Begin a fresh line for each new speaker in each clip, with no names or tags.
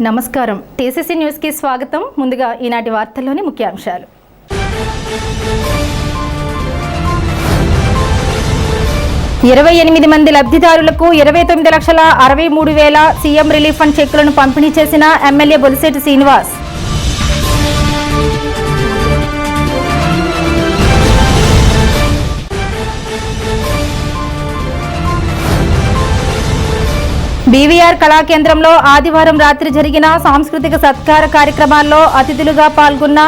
నమస్కారం TCC news కి స్వాగతం. ముందుగా ఈనాటి వార్తల్లోని ముఖ్యాంశాలు. ఇరవై 28 మంది లబ్ధిదారులకు 29,63,000 సీఎం రిలీఫ్ ఫండ్ చెక్కులను పంపిణీ చేసిన ఎమ్మెల్యే బొలిశెట్టి శ్రీనివాస్. బీవీఆర్ కళాకేంద్రంలో ఆదివారం రాత్రి జరిగిన సాంస్కృతిక సత్కార కార్యక్రమాల్లో అతిథులుగా పాల్గొన్న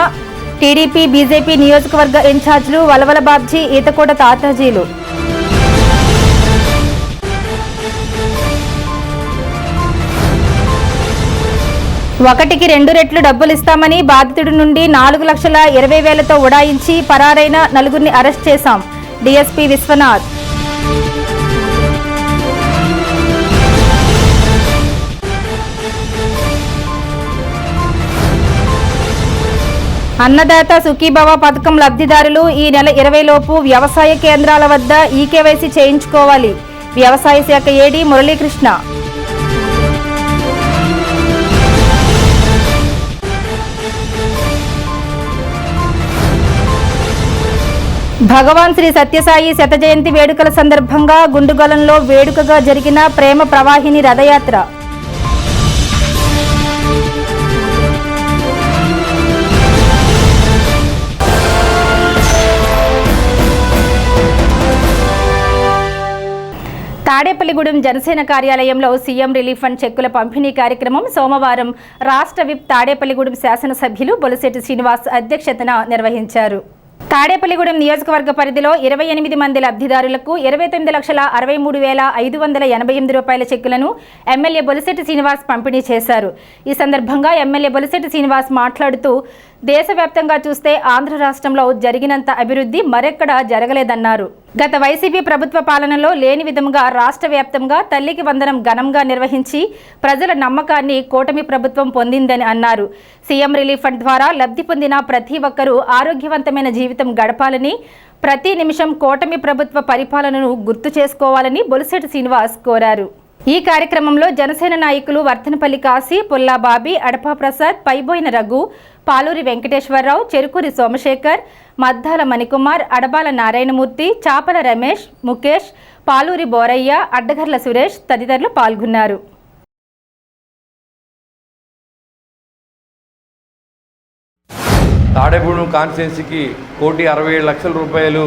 టీడీపీ బీజేపీ నియోజకవర్గ ఇన్ఛార్జీలు వలవల బాబ్జీ, ఈతకోట తాతాజీలు. ఒకటికి 2 రెట్లు డబ్బులు ఇస్తామని బాధితుడి నుండి 4,20,000తో ఉడాయించి పరారైన నలుగురిని అరెస్ట్ చేశాం. డీఎస్పీ విశ్వనాథ్. అన్నదాత సుఖీభవ పథకం లబ్ధిదారులు ఈ నెల 20 లోపు వ్యవసాయ కేంద్రాల వద్ద ఈకేవైసీ చేయించుకోవాలి. వ్యవసాయ శాఖ ఏడీ మురళీకృష్ణ. భగవాన్ శ్రీ సత్యసాయి శత జయంతి వేడుకల సందర్భంగా గుండుగొలంలో వేడుకగా జరిగిన ప్రేమ ప్రవాహిని రథయాత్ర. తాడేపల్లిగూడెం జనసేన కార్యాలయంలో సీఎం రిలీఫ్ ఫండ్ చెక్కుల పంపిణీ కార్యక్రమం సోమవారం రాష్ట్ర విప్ తాడేపల్లిగూడెం శాసనసభ్యులు బొలిశెట్టి శ్రీనివాస్ అధ్యక్షతన నిర్వహించారు. తాడేపల్లిగూడెం నియోజకవర్గ పరిధిలో 28 మంది లబ్ధిదారులకు 29,63,588 రూపాయల చెక్కులను ఎమ్మెల్యే బొలిశెట్టి శ్రీనివాస్ పంపిణీ చేశారు. ఈ సందర్భంగా ఎమ్మెల్యే బొలిశెట్టి శ్రీనివాస్ మాట్లాడుతూ దేశవ్యాప్తంగా చూస్తే ఆంధ్ర రాష్ట్రంలో జరిగినంత అభివృద్ధి మరెక్కడా జరగలేదన్నారు. గత వైసీపీ ప్రభుత్వ పాలనలో లేని విధంగా రాష్ట్ర వ్యాప్తంగా తల్లికి వందనం ఘనంగా నిర్వహించి ప్రజల నమ్మకాన్ని కూటమి ప్రభుత్వం పొందిందని అన్నారు. సీఎం రిలీఫ్ ఫండ్ ద్వారా లబ్ధి పొందిన ప్రతి ఒక్కరూ ఆరోగ్యవంతమైన జీవితం గడపాలని, ప్రతి నిమిషం కూటమి ప్రభుత్వ పరిపాలనను గుర్తు చేసుకోవాలని బొలిశెట్టి శ్రీనివాస్ కోరారు. ఈ కార్యక్రమంలో జనసేన నాయకులు వర్తనపల్లి కాశీ, పుల్లా బాబీ, అడపా ప్రసాద్, పైబోయిన రఘు, పాలూరి వెంకటేశ్వరరావు, చెరుకూరి సోమశేఖర్, మద్దాల మణికుమార్, అడబాల నారాయణమూర్తి, చాపల రమేష్, ముఖేష్, పాలూరి బోరయ్య, అడ్డగర్ల సురేష్ తదితరులు పాల్గొన్నారు.
తాడేపూడి కాన్స్టిట్యున్సీకి 1,67,00,000 రూపాయలు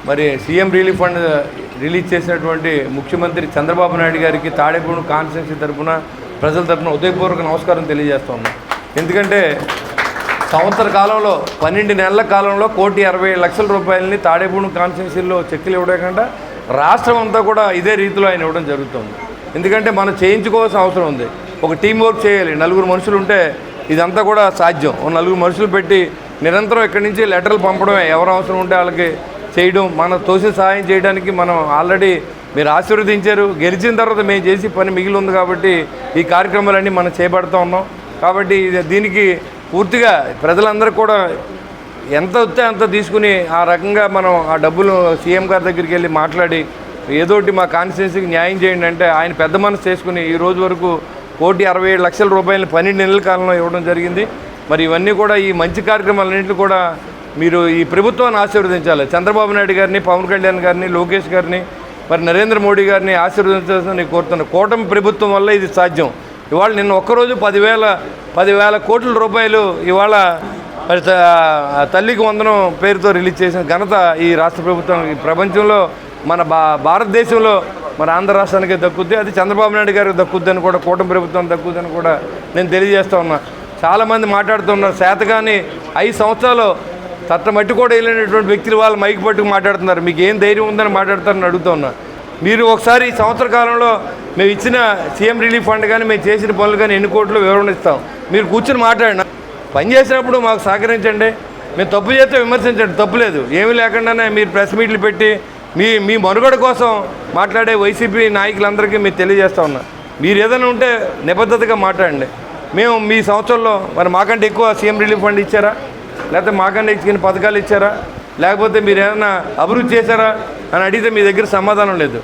మరి సీఎం రిలీఫ్ ఫండ్ రిలీజ్ చేసినటువంటి ముఖ్యమంత్రి చంద్రబాబు నాయుడు గారికి తాడేపూడి కాన్స్టిట్యున్సీ తరఫున ప్రజల తరఫున ఉదయపూర్వక నమస్కారం తెలియజేస్తూ ఉన్నాం. ఎందుకంటే సంవత్సర కాలంలో 12 నెలల కాలంలో 1,60,00,000 రూపాయలని తాడేపూడి కాన్స్టిట్యున్సీలో చెక్కులు ఇవ్వకుండా రాష్ట్రం అంతా కూడా ఇదే రీతిలో ఆయన ఇవ్వడం జరుగుతుంది. ఎందుకంటే మనం చేయించుకోవాల్సిన అవసరం ఉంది. ఒక టీం వర్క్ చేయాలి. 4 మనుషులు ఉంటే ఇదంతా కూడా సాధ్యం. 4 మనుషులు పెట్టి నిరంతరం ఇక్కడి నుంచి లెటర్లు పంపడమే, ఎవరు అవసరం ఉంటే వాళ్ళకి చేయడం, మన తోసిన సహాయం చేయడానికి మనం ఆల్రెడీ మీరు ఆశీర్వదించారు. గెలిచిన తర్వాత మేము చేసి పని మిగిలి ఉంది కాబట్టి ఈ కార్యక్రమాలన్నీ మనం చేపడుతూ ఉన్నాం. కాబట్టి దీనికి పూర్తిగా ప్రజలందరూ కూడా ఎంత వస్తే అంత తీసుకుని ఆ రకంగా మనం ఆ డబ్బులు సీఎం గారి దగ్గరికి వెళ్ళి మాట్లాడి ఏదోటి మా కాన్స్టిట్యున్సీకి న్యాయం చేయండి అంటే ఆయన పెద్ద మనసు చేసుకుని ఈ రోజు వరకు 1,67,00,000 రూపాయలు 12 నెలల కాలంలో ఇవ్వడం జరిగింది. మరి ఇవన్నీ కూడా ఈ మంచి కార్యక్రమాలన్నింటినీ కూడా మీరు ఈ ప్రభుత్వాన్ని ఆశీర్వదించాలి. చంద్రబాబు నాయుడు గారిని, పవన్ కళ్యాణ్ గారిని, లోకేష్ గారిని, మరి నరేంద్ర మోడీ గారిని ఆశీర్వదించాల్సిన కోరుతున్నాను. కూటమి ప్రభుత్వం వల్ల ఇది సాధ్యం. ఇవాళ నిన్న ఒక్కరోజు 10,000 కోట్ల రూపాయలు ఇవాళ మరి తల్లికి వందనం పేరుతో రిలీజ్ చేసిన ఘనత ఈ రాష్ట్ర ప్రభుత్వం. ఈ ప్రపంచంలో మన భారతదేశంలో మన ఆంధ్ర రాష్ట్రానికి దక్కుద్ది, అది చంద్రబాబు నాయుడు గారికి దక్కుద్దని కూడా, కూటమి ప్రభుత్వం దక్కుద్దని కూడా నేను తెలియజేస్తూ ఉన్నా. చాలామంది మాట్లాడుతున్నారు, శాతగాని 5 సంవత్సరాలు తట్టమట్టి కూడా వెళ్ళినటువంటి వ్యక్తులు వాళ్ళు మైకి పట్టుకు మాట్లాడుతున్నారు. మీకు ఏం ధైర్యం ఉందని మాట్లాడతారని అడుగుతూ ఉన్నా. మీరు ఒకసారి ఈ సంవత్సర కాలంలో మేము ఇచ్చిన సీఎం రిలీఫ్ ఫండ్ కానీ మేము చేసిన పనులు కానీ ఎన్ని కోట్లు వివరణ ఇస్తాం. మీరు కూర్చొని మాట్లాడినా పని చేసినప్పుడు మాకు సహకరించండి. మేము తప్పు చేస్తే విమర్శించండి, తప్పులేదు. ఏమీ లేకుండానే మీరు ప్రెస్ మీట్లు పెట్టి మీ మనుగడ కోసం మాట్లాడే వైసీపీ నాయకులందరికీ మీరు తెలియజేస్తూ ఉన్నా. మీరు ఏదైనా ఉంటే నిబద్ధతగా మాట్లాడండి. మేము మీ సంవత్సరంలో మరి మాకంటే ఎక్కువ సీఎం రిలీఫ్ ఫండ్ ఇచ్చారా, లేకపోతే మాకంటే ఇచ్చిన పథకాలు ఇచ్చారా, లేకపోతే మీరు ఏమైనా అభివృద్ధి చేశారా అని అడిగితే మీ దగ్గర సమాధానం లేదు.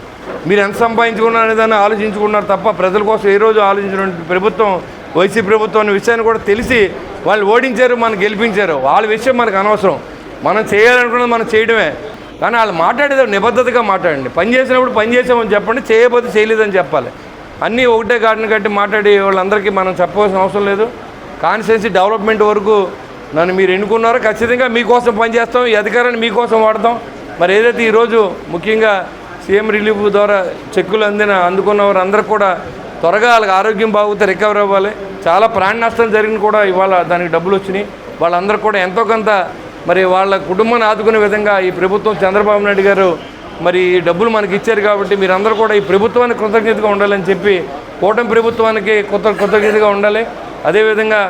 మీరు ఎంత సంపాదించుకున్నారు అనేదాన్ని ఆలోచించుకున్నారు తప్ప ప్రజల కోసం ఏ రోజు ఆలోచించినటువంటి ప్రభుత్వం వైసీపీ ప్రభుత్వం విషయాన్ని కూడా తెలిసి వాళ్ళు ఓడించారు, మనం గెలిపించారు. వాళ్ళ విషయం మనకు అనవసరం. మనం చేయాలనుకున్నది మనం చేయడమే. కానీ వాళ్ళు మాట్లాడేది నిబద్ధతగా మాట్లాడండి. పని చేసినప్పుడు పని చేసామని చెప్పండి, చేయకపోతే చేయలేదని చెప్పాలి. అన్నీ ఒకటే కారణం కట్టి మాట్లాడి వాళ్ళందరికీ మనం చెప్పవలసిన అవసరం లేదు. కాన్స్టిట్యున్సీ డెవలప్మెంట్ వరకు నన్ను మీరు ఎన్నుకున్నారో ఖచ్చితంగా మీకోసం పనిచేస్తాం, ఈ అధికారాన్ని మీకోసం వాడతాం. మరి ఏదైతే ఈరోజు ముఖ్యంగా సీఎం రిలీఫ్ ద్వారా చెక్కులు అందుకున్న వారు అందరూ కూడా త్వరగా వాళ్ళకి ఆరోగ్యం బాగుతే రికవర్ అవ్వాలి. చాలా ప్రాణ నష్టం జరిగిన కూడా ఇవాళ దానికి డబ్బులు వచ్చినాయి. వాళ్ళందరూ కూడా ఎంతో కొంత మరి వాళ్ళ కుటుంబాన్ని ఆదుకునే విధంగా ఈ ప్రభుత్వం చంద్రబాబు నాయుడు గారు మరి ఈ డబ్బులు మనకి ఇచ్చారు. కాబట్టి మీరందరూ కూడా ఈ ప్రభుత్వానికి కృతజ్ఞతగా ఉండాలని చెప్పి కూటమి ప్రభుత్వానికి కృతజ్ఞతగా ఉండాలి. అదేవిధంగా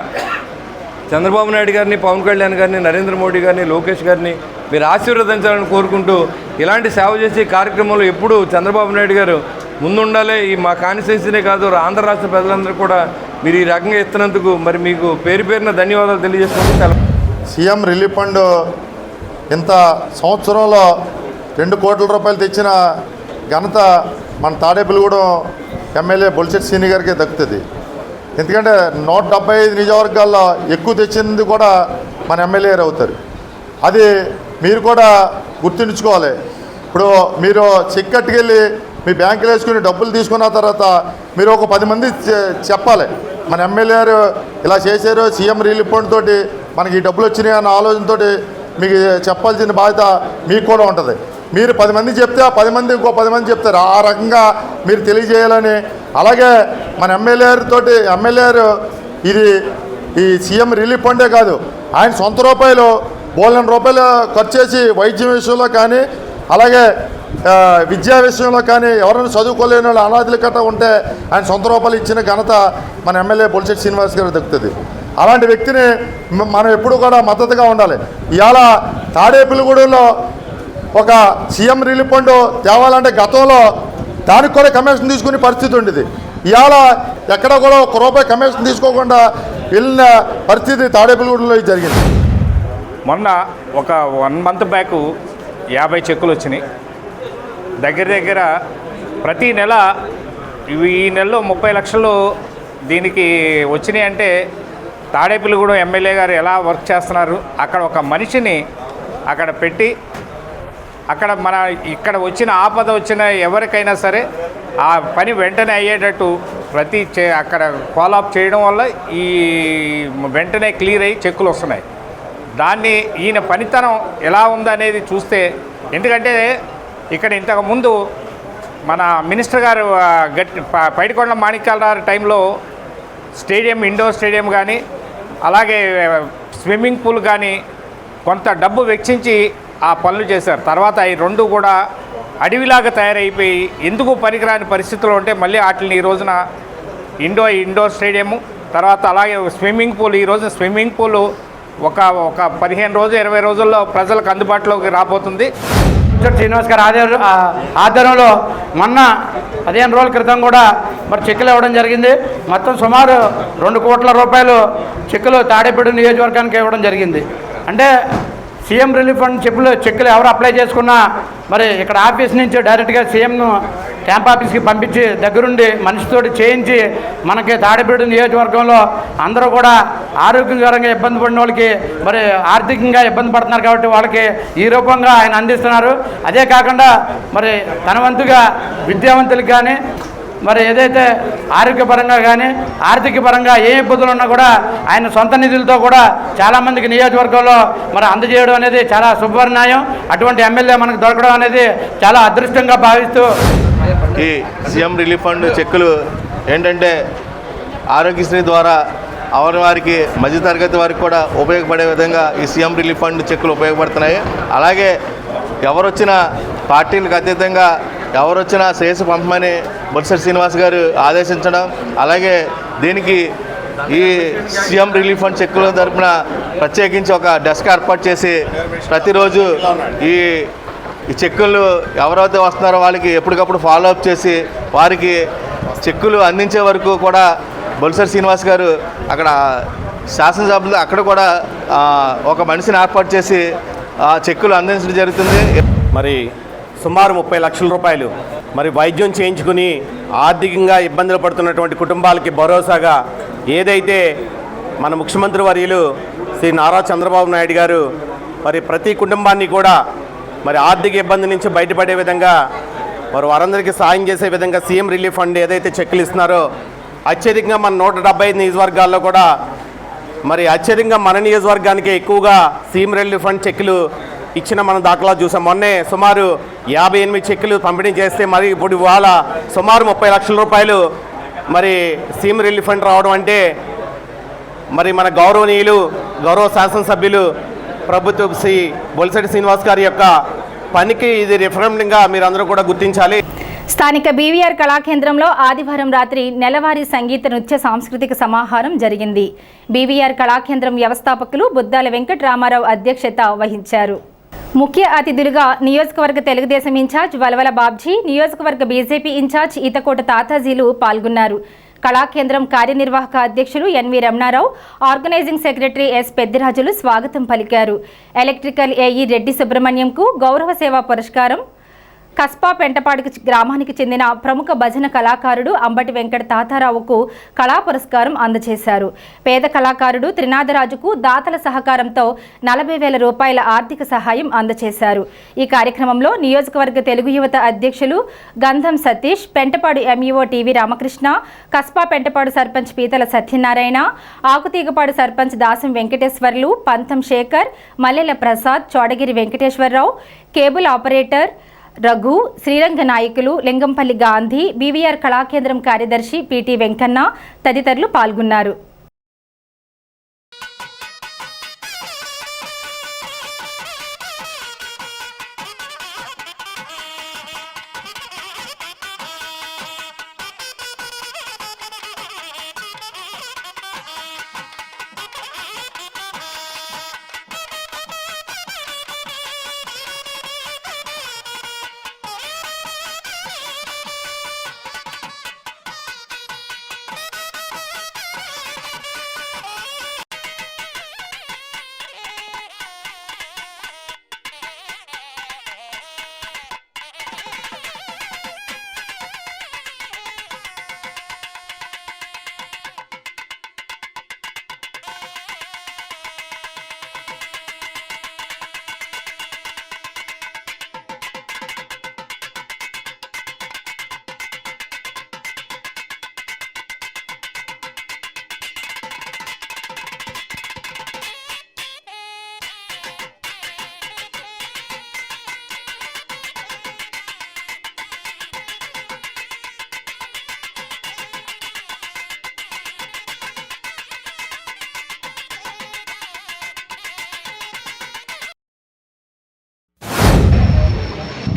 చంద్రబాబు నాయుడు గారిని, పవన్ కళ్యాణ్ గారిని, నరేంద్ర మోడీ గారిని, లోకేష్ గారిని మీరు ఆశీర్వదించాలని కోరుకుంటూ ఇలాంటి సేవ చేసే కార్యక్రమంలో ఎప్పుడూ చంద్రబాబు నాయుడు గారు ముందుండాలి. ఈ మా కాన్స్టిట్యున్సీనే కాదు ఆంధ్ర రాష్ట్ర ప్రజలందరూ కూడా మీరు ఈ రకంగా ఇస్తున్నందుకు మరి మీకు పేరు పేరున ధన్యవాదాలు తెలియజేసుకుంటూ సెలవు.
సీఎం రిలీఫ్ ఫండ్ ఇంత సంవత్సరంలో 2 కోట్ల రూపాయలు తెచ్చిన ఘనత మన తాడేపల్లిగూడెం ఎమ్మెల్యే బొలిశెట్టి శ్రీని గారికి దక్కుతుంది. ఎందుకంటే 175 నియోజకవర్గాల్లో ఎక్కువ తెచ్చింది కూడా మన ఎమ్మెల్యే గారు అవుతారు. అది మీరు కూడా గుర్తుంచుకోవాలి. ఇప్పుడు మీరు చెక్ కట్టుకెళ్ళి మీ బ్యాంకులో వేసుకుని డబ్బులు తీసుకున్న తర్వాత మీరు ఒక 10 మంది చెప్పాలి, మన ఎమ్మెల్యే గారు ఇలా చేశారు, సీఎం రిలీఫ్ ఫండ్ తోటి మనకి ఈ డబ్బులు వచ్చినాయి అన్న ఆలోచనతో మీకు చెప్పాల్సిన బాధ్యత మీకు కూడా ఉంటుంది. మీరు 10 మంది చెప్తే ఆ 10 మంది ఇంకో 10 మంది చెప్తారు. ఆ రకంగా మీరు తెలియజేయాలని. అలాగే మన ఎమ్మెల్యే గారు ఇది ఈ సీఎం రిలీఫ్ ఫండే కాదు, ఆయన సొంత రూపాయలు బోలెని రూపాయలు ఖర్చు చేసి వైద్యం విషయంలో కానీ అలాగే విద్యా విషయంలో కానీ ఎవరైనా చదువుకోలేని వాళ్ళు అనాథులు కట్ట ఉంటే ఆయన సొంత రూపాయలు ఇచ్చిన ఘనత మన ఎమ్మెల్యే బొలిశెట్టి శ్రీనివాస్ గారు దక్కుతుంది. అలాంటి వ్యక్తిని మనం ఎప్పుడు కూడా మద్దతుగా ఉండాలి. ఇవాళ తాడేపల్లిగూడెంలో ఒక సీఎం రిలీఫ్ ఫండ్ తేవాలంటే గతంలో దానికి కూడా కమిషన్ తీసుకునే పరిస్థితి ఉండేది. ఇవాళ ఎక్కడ కూడా ఒక రూపాయి కమిషన్ తీసుకోకుండా వెళ్ళిన పరిస్థితి తాడేపల్లిగూడెంలో జరిగింది.
మొన్న ఒక 1 మంత్ బ్యాక్ 50 చెక్కులు వచ్చినాయి. దగ్గర ప్రతి నెల ఈ నెలలో 30 లక్షలు దీనికి వచ్చినాయి. అంటే తాడేపల్లిగూడెం ఎమ్మెల్యే గారు ఎలా వర్క్ చేస్తున్నారు, అక్కడ ఒక మనిషిని అక్కడ పెట్టి అక్కడ ఇక్కడ వచ్చిన ఆపద వచ్చిన ఎవరికైనా సరే ఆ పని వెంటనే అయ్యేటట్టు అక్కడ ఫాలోఅప్ చేయడం వల్ల ఈ వెంటనే క్లియర్ అయ్యి చెక్కులు వస్తున్నాయి. దాన్ని ఈయన పనితనం ఎలా ఉందనేది చూస్తే, ఎందుకంటే ఇక్కడ ఇంతకుముందు మన మినిస్టర్ గారు పైడికొండ మాణిక్యాలరావు టైంలో ఇండోర్ స్టేడియం కానీ అలాగే స్విమ్మింగ్ పూల్ కానీ కొంత డబ్బు వెచ్చించి ఆ పనులు చేశారు. తర్వాత ఈ 2 కూడా అడవిలాగా తయారైపోయి ఎందుకు పనికిరాని పరిస్థితుల్లో ఉంటే మళ్ళీ వాటిని ఈ రోజున ఇండోర్ స్టేడియము, తర్వాత అలాగే స్విమ్మింగ్ పూల్. ఈ రోజున స్విమ్మింగ్ పూల్ ఒక 15 రోజులు 20 రోజుల్లో ప్రజలకు అందుబాటులోకి రాబోతుంది.
శ్రీనివాస్ గారి ఆధ్వర్యంలో మొన్న 15 రోజుల క్రితం కూడా మరి చెక్కులు ఇవ్వడం జరిగింది. మొత్తం సుమారు 2 కోట్ల రూపాయలు చెక్కులు తాడేపల్లి నియోజకవర్గానికి ఇవ్వడం జరిగింది. అంటే సీఎం రిలీఫ్ ఫండ్ చెక్కులు ఎవరు అప్లై చేసుకున్నా మరి ఇక్కడ ఆఫీస్ నుంచి డైరెక్ట్గా సీఎంను క్యాంప్ ఆఫీస్కి పంపించి దగ్గరుండి మనిషితోటి చేయించి మనకి తాడేపల్లి నియోజకవర్గంలో అందరూ కూడా ఆరోగ్యకరంగా ఇబ్బంది పడిన వాళ్ళకి మరి ఆర్థికంగా ఇబ్బంది పడుతున్నారు కాబట్టి వాళ్ళకి ఈ రూపంగా ఆయన అందిస్తున్నారు. అదే కాకుండా మరి తన వంతుగా విద్యావంతులకు కానీ మరి ఏదైతే ఆరోగ్యపరంగా కానీ ఆర్థిక పరంగా ఏ ఇబ్బందులు ఉన్నా కూడా ఆయన సొంత నిధులతో కూడా చాలామందికి నియోజకవర్గంలో మరి అందజేయడం అనేది చాలా శుభవర్ణాయం. అటువంటి ఎమ్మెల్యే మనకు దొరకడం అనేది చాలా అదృష్టంగా భావిస్తూ
ఈ సీఎం రిలీఫ్ ఫండ్ చెక్కులు ఏంటంటే ఆరోగ్యశ్రీ ద్వారా వారికి మధ్యతరగతి వారికి కూడా ఉపయోగపడే విధంగా ఈ సీఎం రిలీఫ్ ఫండ్ చెక్కులు ఉపయోగపడుతున్నాయి. అలాగే ఎవరొచ్చినా పార్టీలకు అతీతంగా ఎవరొచ్చినా శ్రేయస్సు పంపమని బొలిశెట్టి శ్రీనివాస్ గారు ఆదేశించడం, అలాగే దీనికి ఈ సీఎం రిలీఫ్ ఫండ్ చెక్కుల తరపున ప్రత్యేకించి ఒక డెస్క్ ఏర్పాటు చేసి ప్రతిరోజు ఈ చెక్కులు ఎవరైతే వస్తున్నారో వాళ్ళకి ఎప్పటికప్పుడు ఫాలోఅప్ చేసి వారికి చెక్కులు అందించే వరకు కూడా బొలిశెట్టి శ్రీనివాస్ గారు అక్కడ శాసనసభలో అక్కడ కూడా ఒక మనిషిని ఏర్పాటు చేసి చెక్కులు అందించడం జరుగుతుంది.
మరి సుమారు 30 లక్షల రూపాయలు మరి వైద్యం చేయించుకుని ఆర్థికంగా ఇబ్బందులు పడుతున్నటువంటి కుటుంబాలకి భరోసాగా ఏదైతే మన ముఖ్యమంత్రి వర్యులు శ్రీ నారా చంద్రబాబు నాయుడు గారు మరి ప్రతి కుటుంబాన్ని కూడా మరి ఆర్థిక ఇబ్బంది నుంచి బయటపడే విధంగా మరి వారందరికీ సాయం చేసే విధంగా సీఎం రిలీఫ్ ఫండ్ ఏదైతే చెక్కులు ఇస్తున్నారో అత్యధికంగా మన 175 నియోజకవర్గాల్లో కూడా మరి అత్యధికంగా మన నియోజకవర్గానికి ఎక్కువగా సీఎం రిలీఫ్ ఫండ్ చెక్కులు ఇచ్చిన మనం దాఖలా చూసాం. మొన్నే సుమారు 58 చెక్కులు పంపిణీ చేస్తే మరి ఇప్పుడు ఇవాళ సుమారు 30 లక్షల రూపాయలు మరి సీఎం రిలీఫ్ ఫండ్ రావడం అంటే మరి మన గౌరవ శాసనసభ్యులు ప్రభుత్వ శ్రీ బొలిశెట్టి శ్రీనివాస్ గారి యొక్క పనికి ఇది రిఫరెండంగా మీరందరూ కూడా గుర్తించాలి.
స్థానిక బీవీఆర్ కళాకేంద్రంలో ఆదివారం రాత్రి నెలవారీ సంగీత నృత్య సాంస్కృతిక సమాహారం జరిగింది. బీవీఆర్ కళాకేంద్రం వ్యవస్థాపకులు బుద్దాల వెంకటరామారావు అధ్యక్షత వహించారు. ముఖ్య అతిథులుగా నియోజకవర్గ తెలుగుదేశం ఇన్ఛార్జ్ వలవల బాబ్జీ, నియోజకవర్గ బీజేపీ ఇన్ఛార్జ్ ఈతకోట తాతాజీలు పాల్గొన్నారు. కళాకేంద్రం కార్యనిర్వాహక అధ్యక్షులు N V Ramanarao, organising secretary S పెద్దిరాజులు స్వాగతం పలికారు. ఎలక్ట్రికల్ ఏఈ రెడ్డి సుబ్రహ్మణ్యంకు గౌరవ సేవా పురస్కారం, కస్పా పెంటపాడు గ్రామానికి చెందిన ప్రముఖ భజన కళాకారుడు అంబటి వెంకట తాతారావుకు కళా పురస్కారం అందజేశారు. పేద కళాకారుడు త్రినాథరాజుకు దాతల సహకారంతో 40,000 రూపాయల ఆర్థిక సహాయం అందజేశారు. ఈ కార్యక్రమంలో నియోజకవర్గ తెలుగు యువత అధ్యక్షులు గంధం సతీష్, పెంటపాడు ఎంఈఓ టీవీ రామకృష్ణ, కస్పా పెంటపాడు సర్పంచ్ పీతల సత్యనారాయణ, ఆకుతీగపాడు సర్పంచ్ దాసం వెంకటేశ్వర్లు, పంతం శేఖర్, మల్లెల ప్రసాద్, చోడగిరి వెంకటేశ్వరరావు, కేబుల్ ఆపరేటర్ రఘు, శ్రీరంగ నాయకులు లింగంపల్లి గాంధీ, బీవీఆర్ కళాకేంద్రం కార్యదర్శి పిటి వెంకన్న తదితరులు పాల్గొన్నారు.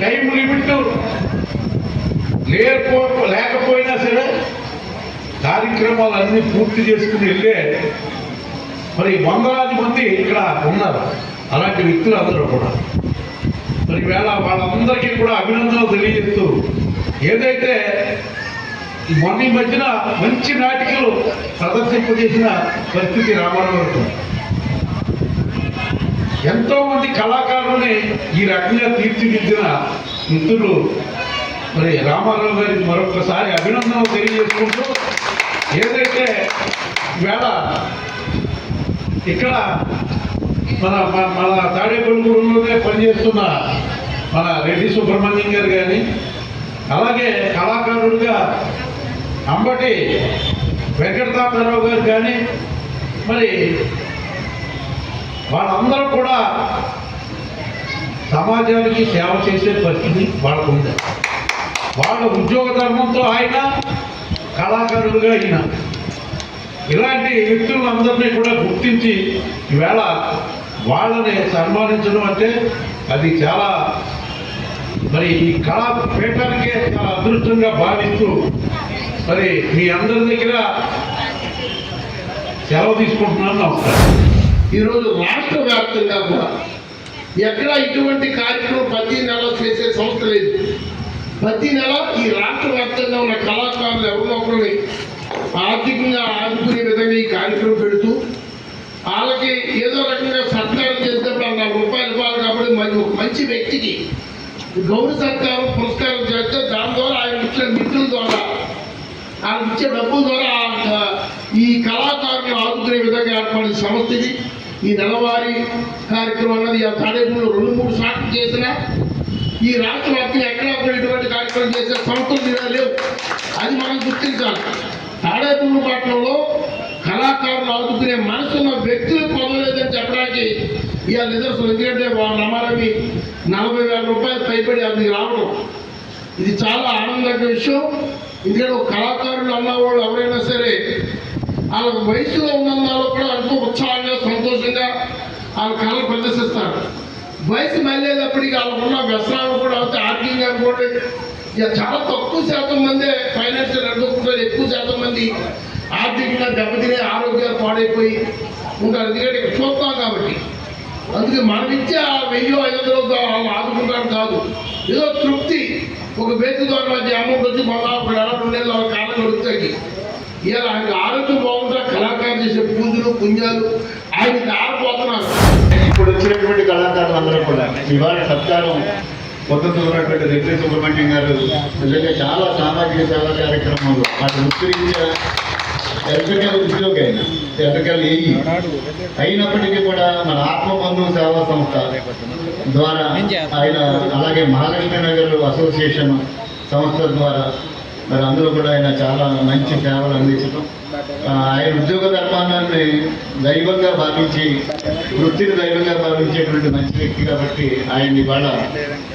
టైం లిమిట్ లేకపోయినా సరే కార్యక్రమాలన్నీ పూర్తి చేసుకుని వెళ్ళే మరి వందలాది మంది ఇక్కడ ఉన్నారు. అలాంటి వ్యక్తులు అందరూ కూడా మరి వేళ వాళ్ళందరికీ కూడా అభినందనలు తెలియజేస్తూ ఏదైతే మొన్న ఈ మధ్యన మంచి నాటికలు ప్రదర్శింపజేసిన పరిస్థితి రామారావు ఎంతో మంది కళాకారులని ఈ రకంగా తీర్చిదిద్దిన మిత్రులు మరి రామారావు గారికి మరొకసారి అభినందనలు తెలియజేసుకుంటూ ఏదైతే వేళ ఇక్కడ మన తాడేపల్లిగూడెంలోనే పనిచేస్తున్న మన రెడ్డి సుబ్రహ్మణ్యం గారు కానీ అలాగే కళాకారుడిగా అంబటి వెంకట తాతారావు గారు కానీ మరి వాళ్ళందరూ కూడా సమాజానికి సేవ చేసే పరిస్థితి వాళ్ళకు ఉంది. వాళ్ళ ఉద్యోగ ధర్మంతో ఆయన, కళాకారులుగా అయిన ఇలాంటి వ్యక్తులందరినీ కూడా గుర్తించి ఈవేళ వాళ్ళని సన్మానించడం అంటే అది చాలా మరి ఈ కళాపీఠానికే చాలా అదృష్టంగా భావిస్తూ మరి మీ అందరి దగ్గర సెలవు తీసుకుంటున్నాను. నమస్కారం.
ఈరోజు రాష్ట్ర వ్యాప్తంగా కూడా ఎక్కడ ఇటువంటి కార్యక్రమం ప్రతి నెల చేసే సంస్థ లేదు. ప్రతి నెల ఈ రాష్ట్ర వ్యాప్తంగా ఉన్న కళాకారులు ఎవరిలో ఒకరిని ఆర్థికంగా ఆదుకునే విధంగా ఈ కార్యక్రమం పెడుతూ వాళ్ళకి ఏదో రకంగా సత్కారం చేసినప్పుడు 4 రూపాయలు ఇవ్వాలి కాబట్టి మరి ఒక మంచి వ్యక్తికి గౌరవ సత్కారం పురస్కారం చేస్తే దాని ద్వారా ఆయన ఇచ్చిన మిత్రుల ద్వారా ఆయన ఇచ్చే డబ్బుల ద్వారా ఈ కళా ఈ నెలవారీ కార్యక్రమం అన్నది ఆ తాడేపల్లిలో 2-3 సార్లు చేసినా ఈ రాష్ట్ర వ్యాప్తంగా ఎక్కడా కూడా ఇటువంటి కార్యక్రమం చేసే సంస్థలు లేవు. అది మనం గుర్తించాలి. తాడేపల్లి పట్టణంలో కళాకారులు ఆదుకునే మనసున్న వ్యక్తులు పొందలేదని చెప్పడానికి ఇవాళ నిదర్శనం. ఎందుకంటే నమారవి 40,000 రూపాయలు పైబడి అది రావడం ఇది చాలా ఆనందకర విషయం. ఎందుకంటే ఒక కళాకారులు అన్నవాళ్ళు ఎవరైనా సరే వాళ్ళ వయసులో ఉన్నందులో కూడా ఎంతో ఉత్సాహంగా సంతోషంగా వాళ్ళ కళలు ప్రదర్శిస్తారు. వయసు మళ్ళేటప్పటికీ వాళ్ళకు ఉన్న వ్యసనాలు కూడా అవుతాయి. ఆర్థికంగా అనుకోండి ఇక చాలా తక్కువ శాతం మందే ఫైనాన్షియల్ అనుకుంటారు, ఎక్కువ శాతం మంది ఆర్థికంగా దెబ్బతినే ఆరోగ్యాలు పాడైపోయి ఉంటారు. ఎందుకంటే ఇక్కడ చూస్తాం కాబట్టి. అందుకే మనం ఇచ్చే 1,000-500 వాళ్ళు ఆదుకుంటారు కాదు, ఏదో తృప్తి ఒక వ్యక్తి ద్వారా అమౌంట్ వచ్చి మొదలు 2 నెలలు వాళ్ళ కాలం గడుపుతాయి. ఇలా ఆయన ఆరోగ్యం బాగుంటా కళాకారులు చేసే పూజలు పుణ్యాలు ఆయన దారిపోతున్నారు.
ఇప్పుడు వచ్చినటువంటి కళాకారులు అందరూ కూడా ఇవాళ సత్కారం కొత్తతో ఉన్నటువంటి రెడ్డి సుబ్రహ్మణ్యం గారు నిజంగా చాలా సామాజిక సేవా కార్యక్రమంలో వాటి వృత్తిరీత్యా ఎలక్ట్రికల్ ఉద్యోగి అయినా ఎలక్ట్రికల్ అయినప్పటికీ కూడా మన ఆత్మబంధు సేవా సంస్థ ద్వారా ఆయన అలాగే మహాలక్ష్మి నగర్ అసోసియేషన్ సంస్థ ద్వారా మరి అందులో కూడా ఆయన చాలా మంచి సేవలు అందించడం, ఆయన ఉద్యోగ ధర్మాన్ని దైవంగా భావించి వృత్తిని దైవంగా భావించేటువంటి మంచి వ్యక్తి కాబట్టి ఆయన ఇవాళ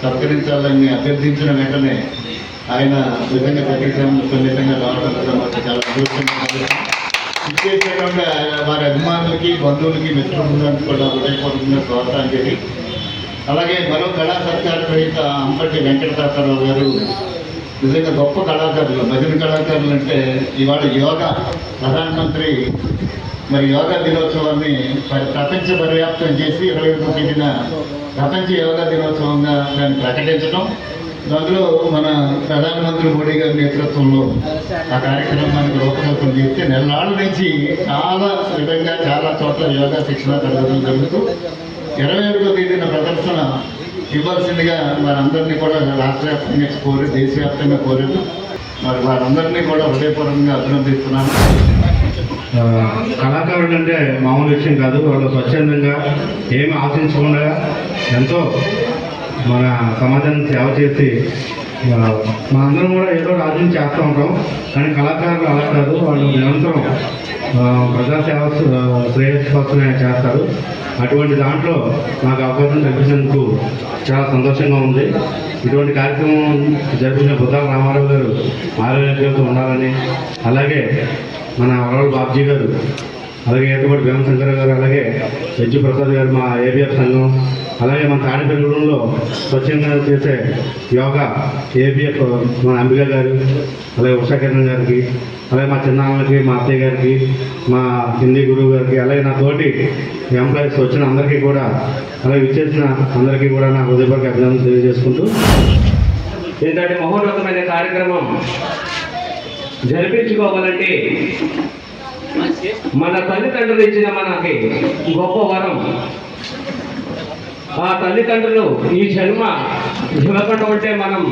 సత్కరించాలని అభ్యర్థించిన వెంటనే ఆయన విధంగా ప్రతినిధంగా రావడం కూడా మాకు చాలా అదృష్టంగా ఇచ్చేసేటువంటి వారి అభిమానులకి బంధువులకి మిత్రులందరికీ కూడా హృదయపూర్వకంగా స్వాగతాంజలి. అలాగే మరో కళా సత్కార రహిత అంపటి వెంకటదాసరావు గారు నిజంగా గొప్ప కళాకారులు, భజన కళాకారులు. అంటే ఇవాళ యోగా ప్రధానమంత్రి మరి యోగా దినోత్సవాన్ని ప్రపంచ పర్యాప్తం చేసి 21వ తేదీన ప్రపంచ యోగా దినోత్సవంగా దాన్ని ప్రకటించడం, దాంట్లో మన ప్రధానమంత్రి మోడీ గారి నేతృత్వంలో ఆ కార్యక్రమానికి రూపకల్పన చేస్తే నెలనాళ్ళ నుంచి చాలా విధంగా చాలా చోట్ల యోగా శిక్షణ తరగతులు జరుగుతూ 21వ తేదీన ప్రదర్శన ఇవ్వాల్సిందిగా వారందరినీ కూడా రాష్ట్ర వ్యాప్తంగా కోరి దేశవ్యాప్తంగా కోరారు. మరి వారందరినీ కూడా హృదయపూర్వకంగా అభినందిస్తున్నాను.
కళాకారులు అంటే మామూలు విషయం కాదు. వాళ్ళు స్వచ్ఛందంగా ఏమి ఆశించకుండా ఎంతో మన సమాజానికి సేవ చేసి మనందరం కూడా ఏదో రాజ్యం చేస్తూ ఉంటాం. కానీ కళాకారులు అలా కాదు, వాళ్ళు నిరంతరం ప్రజాసేవ శ్రేయస్సు కోసమే చేస్తారు. అటువంటి దాంట్లో నాకు అవకాశం కల్పించినందుకు చాలా సంతోషంగా ఉంది. ఇటువంటి కార్యక్రమం జరిపిన బుద్ధాల రామారావు గారు ఆరోగ్యంతో ఉండాలని, అలాగే మన వరవల్ బాబ్జీ గారు, అలాగే ఏర్పాటు భీమశంకర్ గారు, అలాగే యజ్జు ప్రసాద్ గారు, మా ఏబిఎఫ్ సంఘం, అలాగే మన తాడిపల్లిగూడెంలో స్వచ్ఛంగా చేసే యోగా ఏబిఎఫ్ మన అంబిక గారు, అలాగే ఉషాకిరణ్ గారికి, అలాగే మా చిన్నాన్నకి, మా అత్తయ్య గారికి, మా హిందీ గురువు గారికి, అలాగే నా తోటి ఎంప్లాయీస్ వచ్చిన అందరికీ కూడా, అలాగే ఇచ్చేసిన అందరికీ కూడా నా హృదయపూర్వక అభినందనలు తెలియజేసుకుంటూ,
ఏంటంటే మహోన్నతమైన కార్యక్రమం జరిపించుకోవాలంటే మన తల్లిదండ్రులు ఇచ్చిన మనకి గొప్ప వరం. ఆ తల్లిదండ్రులు ఈ జన్మ ఇవ్వకుండా ఉంటే మనం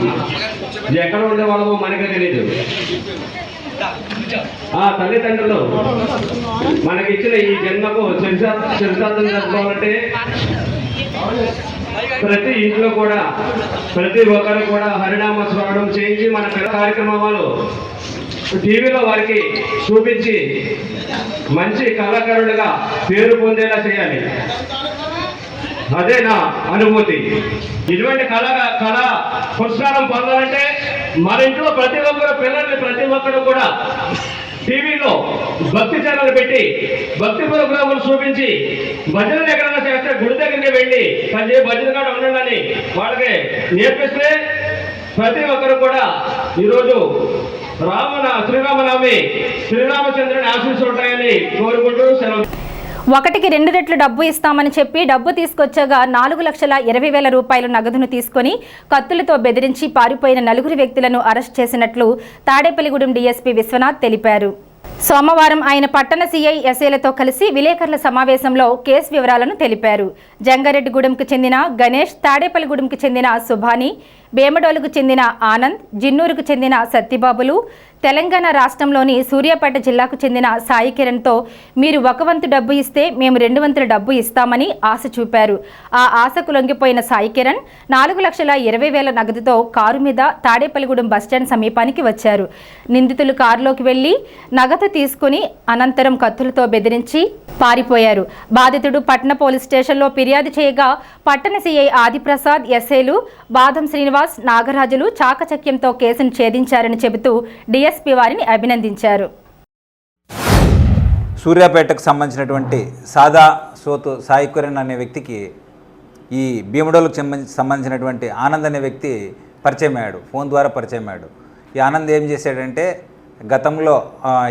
ఎక్కడ ఉండేవాళ్ళమో మనకే తెలియదు. ఆ తల్లిదండ్రులు మనకిచ్చిన ఈ జన్మకు చరితార్థం జరుపుకోవాలంటే ప్రతి ఇంట్లో కూడా ప్రతి ఒక్కరు కూడా హరినామ స్మరణం చేయించి మన పిల్ల కార్యక్రమాలు టీవీలో వారికి చూపించి మంచి కళాకారులుగా పేరు పొందేలా చేయాలి. అదే నా అనుభూతి. ఇటువంటి కళా పురస్కారం పొందాలంటే మన ఇంట్లో ప్రతి ఒక్కరు పిల్లల్ని ప్రతి ఒక్కరు కూడా టీవీలో భక్తి ఛానల్ పెట్టి భక్తి ప్రోగ్రాములు చూపించి భజనలు ఎక్కడైనా చేస్తే గుడి దగ్గరికి వెళ్ళి భజన కాడ ఉండాలని వాళ్ళకి నేర్పిస్తే ప్రతి ఒక్కరు కూడా ఈరోజు శ్రీరామనవమి శ్రీరామచంద్రుని ఆశీస్సులు ఉంటాయని కోరుకుంటూ సెలవు.
1కి 2 రెట్లు డబ్బు ఇస్తామని చెప్పి డబ్బు తీసుకొచ్చగా 4,20,000 రూపాయల నగదును తీసుకొని కత్తులతో బెదిరించి పారిపోయిన 4 వ్యక్తులను అరెస్ట్ చేసినట్లు తాడేపల్లిగూడెం డీఎస్పీ విశ్వనాథ్ తెలిపారు. సోమవారం ఆయన పట్టణ సీఐ ఎస్ఐలతో కలిసి విలేకరుల సమావేశంలో కేసు వివరాలను తెలిపారు. జంగారెడ్డిగూడెంకు చెందిన గణేష్, తాడేపల్లిగూడెంకు చెందిన సుభాని, భీమడోలుకు చెందిన ఆనంద్, జిన్నూరుకు చెందిన సత్యబాబులు, తెలంగాణ రాష్ట్రంలోని సూర్యాపేట జిల్లాకు చెందిన సాయి కిరణ్తో మీరు 1 వంతు డబ్బు ఇస్తే మేము 2 వంతుల డబ్బు ఇస్తామని ఆశ చూపారు. ఆ ఆశకు లొంగిపోయిన సాయి కిరణ్ 4,20,000 నగదుతో కారు మీద తాడేపల్లిగూడెం బస్టాండ్ సమీపానికి వచ్చారు. నిందితులు కారులోకి వెళ్లి నగదు తీసుకుని అనంతరం కత్తులతో బెదిరించి పారిపోయారు. బాధితుడు పట్టణ పోలీస్ స్టేషన్లో ఫిర్యాదు చేయగా పట్టణ సిఐ ఆదిప్రసాద్, ఎస్ఐలు బాదం శ్రీనివాస్, నాగరాజులు చాకచక్యంతో కేసును ఛేదించారని చెబుతూ డిఎస్పీ వారిని అభినందించారు.
సూర్యాపేటకు సంబంధించినటువంటి సాదా సోతు సాయి కిరణ్ అనే వ్యక్తికి ఈ భీమడోలుకు సంబంధించినటువంటి ఆనంద్ అనే వ్యక్తి పరిచయం అయ్యాడు, ఫోన్ ద్వారా పరిచయం అయ్యాడు. ఈ ఆనంద్ ఏం చేశాడంటే గతంలో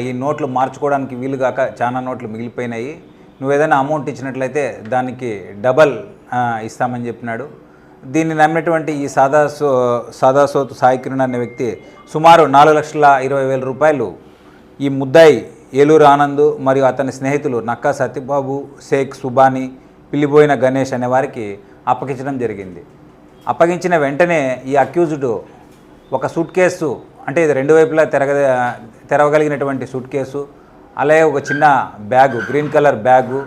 ఈ నోట్లు మార్చుకోవడానికి వీలుగాక చాలా నోట్లు మిగిలిపోయినాయి, నువ్వు ఏదైనా అమౌంట్ ఇచ్చినట్లయితే దానికి డబల్ ఇస్తామని చెప్పినాడు. దీన్ని నమ్మినటువంటి ఈ సాదా సోతు సాయి కిరణ్ అనే వ్యక్తి సుమారు 4,20,000 రూపాయలు ఈ ముద్దాయి ఏలూరు ఆనంద్ మరియు అతని స్నేహితులు నక్కా సత్యబాబు, షేక్ సుబాని, పిల్లిపోయిన గణేష్ అనే వారికి అప్పగించడం జరిగింది. అప్పగించిన వెంటనే ఈ అక్యూజ్డ్ ఒక సూట్ కేసు, అంటే ఇది 2 వైపులా తెరవగలిగినటువంటి సూట్ కేసు, అలాగే ఒక చిన్న బ్యాగు, గ్రీన్ కలర్ బ్యాగు,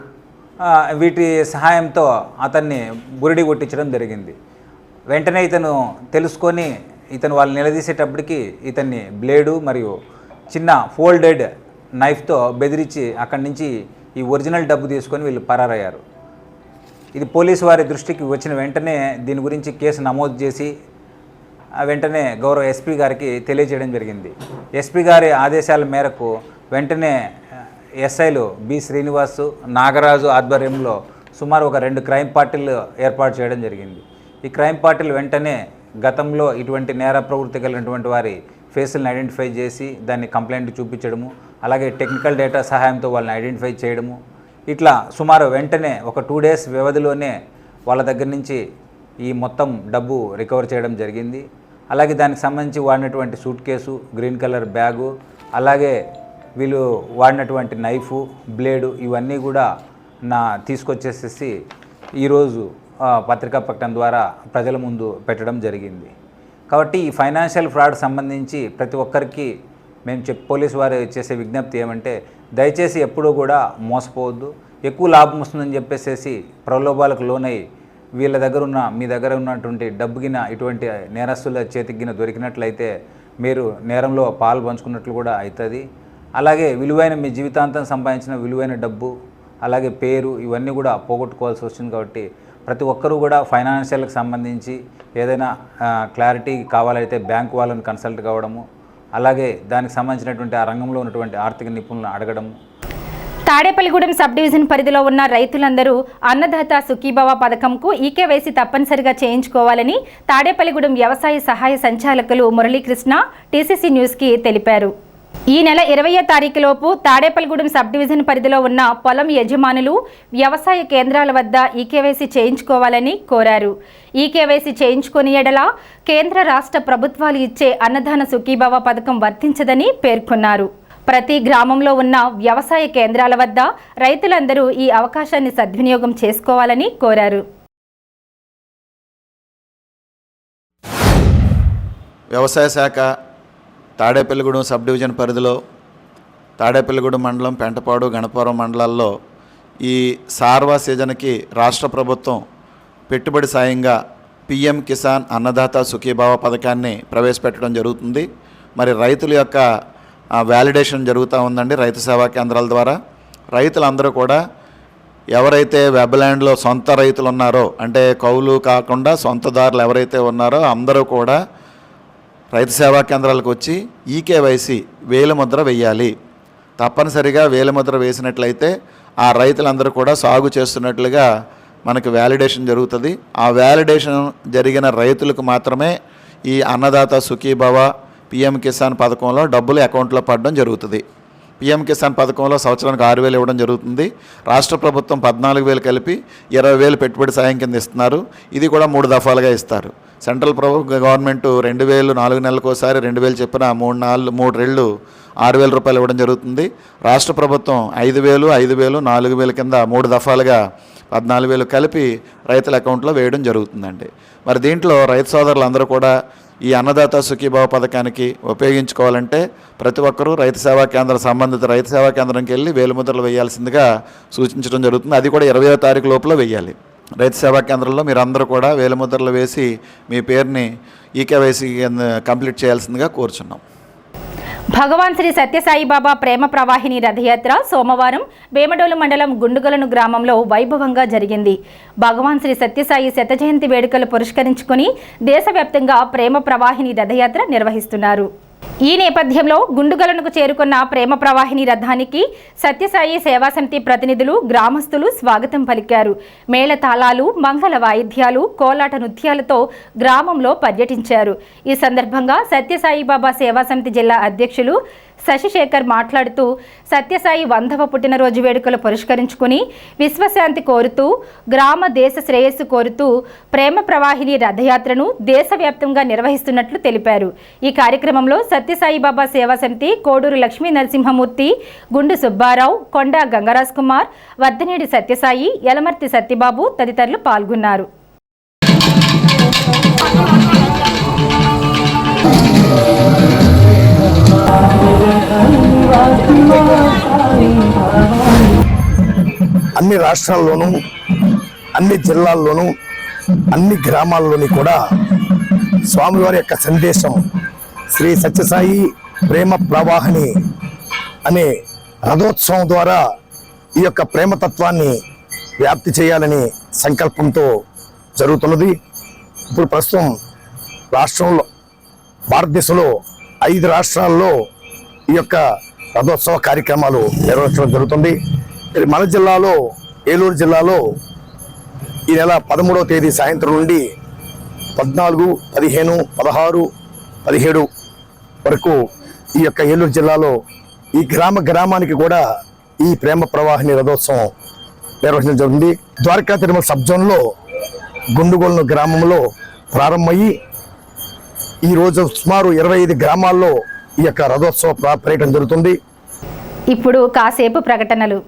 వీటి సహాయంతో అతన్ని బురిడి కొట్టించడం జరిగింది. వెంటనే ఇతను తెలుసుకొని ఇతను వాళ్ళు నిలదీసేటప్పటికి ఇతన్ని బ్లేడు మరియు చిన్న ఫోల్డెడ్ నైఫ్తో బెదిరించి అక్కడి నుంచి ఈ ఒరిజినల్ డబ్బు తీసుకొని వీళ్ళు పరారయ్యారు. ఇది పోలీసు వారి దృష్టికి వచ్చిన వెంటనే దీని గురించి కేసు నమోదు చేసి వెంటనే గౌరవ ఎస్పీ గారికి తెలియజేయడం జరిగింది. ఎస్పీ గారి ఆదేశాల మేరకు వెంటనే ఎస్ఐలు బి శ్రీనివాసు, నాగరాజు ఆధ్వర్యంలో సుమారు ఒక 2 క్రైమ్ పార్టీలు ఏర్పాటు చేయడం జరిగింది. ఈ క్రైమ్ పార్టీలు వెంటనే గతంలో ఇటువంటి నేర ప్రవృత్తి కలిగినటువంటి వారి ఫేసులను ఐడెంటిఫై చేసి దాన్ని కంప్లైంట్ చూపించడము, అలాగే టెక్నికల్ డేటా సహాయంతో వాళ్ళని ఐడెంటిఫై చేయడము, ఇట్లా సుమారు వెంటనే ఒక 2 డేస్ వ్యవధిలోనే వాళ్ళ దగ్గర నుంచి ఈ మొత్తం డబ్బు రికవర్ చేయడం జరిగింది. అలాగే దానికి సంబంధించి వాడినటువంటి suit case, green colour bag, అలాగే వీళ్ళు వాడినటువంటి నైఫు, బ్లేడు ఇవన్నీ కూడా తీసుకొచ్చేసేసి ఈరోజు పత్రికా ప్రకటన ద్వారా ప్రజల ముందు పెట్టడం జరిగింది. కాబట్టి ఈ ఫైనాన్షియల్ ఫ్రాడ్ సంబంధించి ప్రతి ఒక్కరికి మేము పోలీసు వారు చేసే విజ్ఞప్తి ఏమంటే దయచేసి ఎప్పుడూ కూడా మోసపోవద్దు. ఎక్కువ లాభం వస్తుందని చెప్పేసి ప్రలోభాలకు లోనై వీళ్ళ దగ్గర ఉన్న మీ దగ్గర ఉన్నటువంటి డబ్బుగిన ఇటువంటి నేరస్తుల చేతికిన దొరికినట్లయితే మీరు నేరంలో పాలు పంచుకున్నట్లు కూడా అవుతుంది. అలాగే విలువైన మీ జీవితాంతం సంపాదించిన విలువైన డబ్బు, అలాగే పేరు ఇవన్నీ కూడా పోగొట్టుకోవాల్సి వస్తుంది. కాబట్టి ప్రతి ఒక్కరూ కూడా ఫైనాన్షియల్కి సంబంధించి ఏదైనా క్లారిటీ కావాలైతే బ్యాంక్ వాళ్ళని కన్సల్ట్ కావడము, అలాగే దానికి సంబంధించినటువంటి ఆ రంగంలో ఉన్నటువంటి ఆర్థిక నిపుణులను అడగడము.
తాడేపల్లిగూడెం సబ్ డివిజన్ పరిధిలో ఉన్న రైతులందరూ అన్నదాత సుఖీభవ పథకంకు ఈకేవైసీ తప్పనిసరిగా చేయించుకోవాలని తాడేపల్లిగూడెం వ్యవసాయ సహాయ సంచాలకులు మురళీకృష్ణ టీసీసీ న్యూస్కి తెలిపారు. ఈ నెల 20వ తారీఖులోపు తాడేపల్లిగూడెం సబ్ డివిజన్ పరిధిలో ఉన్న పొలం యజమానులు వ్యవసాయ కేంద్రాల వద్ద ఈకేవైసీ చేయించుకోవాలని కోరారు. ఈకేవైసీ చేయించుకుని ఎడల కేంద్ర రాష్ట్ర ప్రభుత్వాలు ఇచ్చే అన్నదాన సుఖీభవ పథకం వర్తించదని పేర్కొన్నారు. ప్రతి గ్రామంలో ఉన్న వ్యవసాయ కేంద్రాల వద్ద రైతులందరూ ఈ అవకాశాన్ని సద్వినియోగం చేసుకోవాలని కోరారు.
వ్యవసాయ శాఖ తాడేపల్లిగూడెం సబ్ డివిజన్ పరిధిలో తాడేపల్లిగూడెం మండలం, పెంటపాడు, గణపవరం మండలాల్లో ఈ సార్వా సీజన్కి రాష్ట్ర ప్రభుత్వం పెట్టుబడి సాయంగా పిఎం కిసాన్ అన్నదాత సుఖీభావ పథకాన్ని ప్రవేశపెట్టడం జరుగుతుంది. మరి రైతుల యొక్క వ్యాలిడేషన్ జరుగుతూ ఉందండి రైతు సేవా కేంద్రాల ద్వారా. రైతులందరూ కూడా ఎవరైతే వెబ్ల్యాండ్లో సొంత రైతులు ఉన్నారో, అంటే కౌలు కాకుండా సొంతదారులు ఎవరైతే ఉన్నారో అందరూ కూడా రైతు సేవా కేంద్రాలకు వచ్చి ఈకేవైసీ వేలిముద్ర వేయాలి. తప్పనిసరిగా వేలిముద్ర వేసినట్లయితే ఆ రైతులందరూ కూడా సాగు చేస్తున్నట్లుగా మనకు వ్యాలిడేషన్ జరుగుతుంది. ఆ వ్యాలిడేషన్ జరిగిన రైతులకు మాత్రమే ఈ అన్నదాత సుఖీభవ పిఎం కిసాన్ పథకంలో డబ్బులు అకౌంట్లో పడడం జరుగుతుంది. పిఎం కిసాన్ పథకంలో సంవత్సరానికి 6,000 ఇవ్వడం జరుగుతుంది. రాష్ట్ర ప్రభుత్వం 14,000 కలిపి 20,000 పెట్టుబడి సాయం కింద ఇస్తున్నారు. ఇది కూడా 3 దఫాలుగా ఇస్తారు. సెంట్రల్ గవర్నమెంట్ 2,000 4 నెలలకు ఒకసారి 2,000 చెప్పిన 3 రెళ్ళు 6,000 రూపాయలు ఇవ్వడం జరుగుతుంది. రాష్ట్ర ప్రభుత్వం 5,000 4,000 కింద 3 దఫాలుగా 14,000 కలిపి రైతుల అకౌంట్లో వేయడం జరుగుతుందండి. మరి దీంట్లో రైతు సోదరులందరూ కూడా ఈ అన్నదాత సుఖీభావ పథకానికి ఉపయోగించుకోవాలంటే ప్రతి ఒక్కరూ రైతు సేవా కేంద్రం సంబంధిత రైతు సేవా కేంద్రంకి వెళ్ళి వేలిముద్రలు వేయాల్సిందిగా సూచించడం జరుగుతుంది. అది కూడా 20వ తారీఖు లోపల వేయాలి. రైతు సేవా కేంద్రంలో మీరు అందరూ కూడా వేలిముద్రలు వేసి మీ పేరుని ఈకేవైసీ కంప్లీట్ చేయాల్సిందిగా కోరుచున్నాం.
భగవాన్ శ్రీ సత్యసాయిబాబా ప్రేమ ప్రవాహిని రథయాత్ర సోమవారం వేమడోలు మండలం గుండుగలను గ్రామంలో వైభవంగా జరిగింది. భగవాన్ శ్రీ సత్యసాయి శత జయంతి వేడుకలు పురస్కరించుకుని దేశవ్యాప్తంగా ప్రేమ ప్రవాహిని రథయాత్ర నిర్వహిస్తున్నారు. ఈ నేపథ్యంలో గుండుగలనుకు చేరుకున్న ప్రేమ ప్రవాహిని రథానికి సత్యసాయి సేవా సమితి ప్రతినిధులు, గ్రామస్తులు స్వాగతం పలికారు. మేళతాళాలు, మంగళ వాయిద్యాలు, కోలాట నృత్యాలతో గ్రామంలో పర్యటించారు. ఈ సందర్భంగా సత్యసాయిబాబా సేవా సమితి జిల్లా అధ్యక్షులు శశిశేఖర్ మాట్లాడుతూ సత్యసాయి 100వ పుట్టినరోజు వేడుకలు పురస్కరించుకుని విశ్వశాంతి కోరుతూ, గ్రామ దేశ శ్రేయస్సు కోరుతూ ప్రేమ ప్రవాహిని రథయాత్రను దేశవ్యాప్తంగా నిర్వహిస్తున్నట్లు తెలిపారు. ఈ కార్యక్రమంలో సత్యసాయిబాబా సేవా సమితి కోడూరు లక్ష్మీ నరసింహమూర్తి, గుండు సుబ్బారావు, కొండ గంగరాజ్ కుమార్, వర్ధనేడి సత్యసాయి, యలమర్తి సత్యబాబు తదితరులు పాల్గొన్నారు.
అన్ని రాష్ట్రాల్లోనూ, అన్ని జిల్లాల్లోనూ, అన్ని గ్రామాల్లోని కూడా స్వామివారి యొక్క సందేశం శ్రీ సత్యసాయి ప్రేమ ప్రవాహిని అనే రథోత్సవం ద్వారా ఈ యొక్క ప్రేమతత్వాన్ని వ్యాప్తి చేయాలని సంకల్పంతో జరుగుతున్నది. ఇప్పుడు ప్రస్తుతం రాష్ట్రంలో, భారతదేశంలో 5 రాష్ట్రాల్లో ఈ యొక్క రథోత్సవ కార్యక్రమాలు నిర్వహించడం జరుగుతుంది. మన జిల్లాలో, ఏలూరు జిల్లాలో ఈ నెల 13వ తేదీ సాయంత్రం నుండి 14, 15, 16, 17 వరకు ఈ యొక్క ఏలూరు జిల్లాలో ఈ గ్రామానికి కూడా ఈ ప్రేమ ప్రవాహిని రథోత్సవం నిర్వహించడం జరుగుతుంది. ద్వారకా తిరుమల సబ్ జోన్లో గుండుగోలను గ్రామంలో ప్రారంభమయ్యి ఈరోజు సుమారు 25 గ్రామాల్లో ఈ యొక్క రథోత్సవ పర్యటన జరుగుతుంది.
ఇప్పుడు కాసేపు ప్రకటనలు.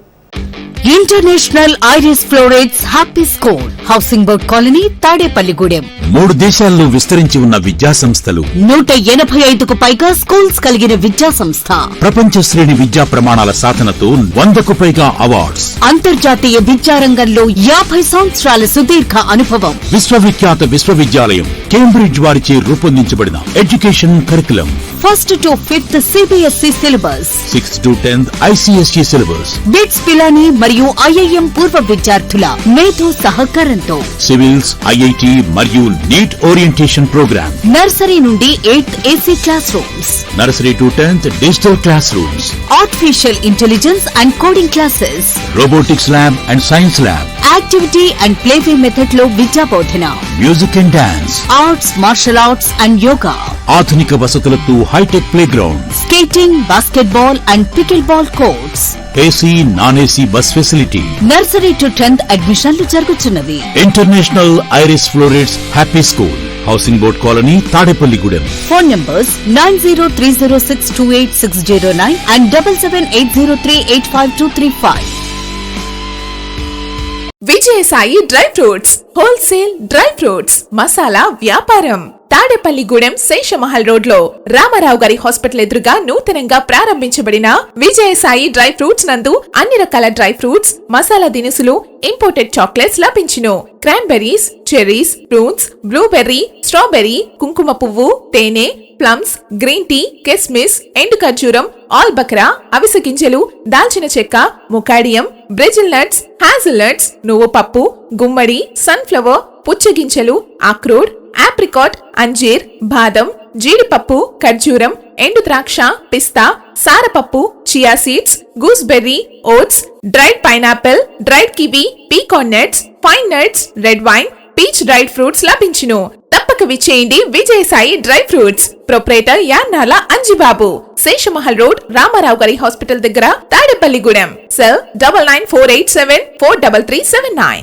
International Iris Florets happy school, housing board colony, Tadepalligudem.
3 దేశాల్లో విస్తరించి ఉన్న విద్యా సంస్థలు,
185కు పైగా స్కూల్స్ కలిగిన విద్యా సంస్థ,
ప్రపంచ శ్రేణి విద్యా ప్రమాణాల సాధనతో 100కు పైగా అవార్డ్స్,
అంతర్జాతీయ విద్యారంగంలో 50 సంవత్సరాల సుదీర్ఘ అనుభవం.
విశ్వవిఖ్యాత విశ్వవిద్యాలయం కేంబ్రిడ్జ్ వారిచే రూపొందించబడిన education curriculum,
1st to 5th CBSE syllabus,
6th to 10th ICSE syllabus,
BITS Pilani మరియు IIM పూర్వ విద్యార్థుల మేధో సహకారంతో
సివిల్స్, IIT మరియు నీట్ ఓరియంటేషన్ ప్రోగ్రామ్,
నర్సరీ నుండి 8th AC class rooms,
nursery to 10th digital class rooms,
artificial intelligence and coding classes,
robotics lab and science lab,
activity and playway method లో విద్యా బోధన,
music and dance,
arts, martial arts and yoga,
ఆధునిక వసతులతో hitech play ground,
skating, basketball and pickle ball courts,
AC, non-AC bus facility.
Nursery to 10th అడ్మిషన్లు జరుగుతున్నవి.
International Iris Florets happy school, housing board colony, Tadepalligudem.
Phone numbers 9030628609 and 7780385235.
Vijayasai dry fruits, wholesale dry fruits masala వ్యాపారం. Tadepalligudem Seshamahal road లో రామారావు గారి hospital ఎదురుగా నూతనంగా ప్రారంభించబడిన Vijayasai dry fruits నందు అన్ని రకాల డ్రై ఫ్రూట్స్, మసాలా దినుసులు, ఇంపోర్టెడ్ చాక్లెట్స్ లభించును. Cranberries, cherries, fruits, blueberry, strawberry, కుంకుమ పువ్వు, తేనె, ప్లమ్స్, గ్రీన్ టీ, కిస్మిస్, ఎండు ఖర్జూరం, ఆల్ బక్రా, అవిసె గింజలు, దాల్చిన చెక్క, ముకాడియం, బ్రెజిల్ నట్స్, హ్యాజల్ నట్స్, నువ్వు పప్పు, గుమ్మడి, సన్ఫ్లవర్, పుచ్చగింజలు, అక్రోడ్, ఆప్రికాట్, అంజీర్, బాదం, జీడిపప్పు, ఖర్జూరం, ఎండు ద్రాక్ష, పిస్తా, సారపప్పు, chia seeds, gooseberry, oats, dried pineapple, dried kiwi, pecan nuts, fine nuts, red wine, peach dried fruits లభించును. తప్పక విచ్చేయండి Vijayasai dry fruits. Proprietor Yannala Anjibabu, Seshamahal road, Ramarao గారి హాస్పిటల్ దగ్గర, Tadepalligudem. Cell 9948743379.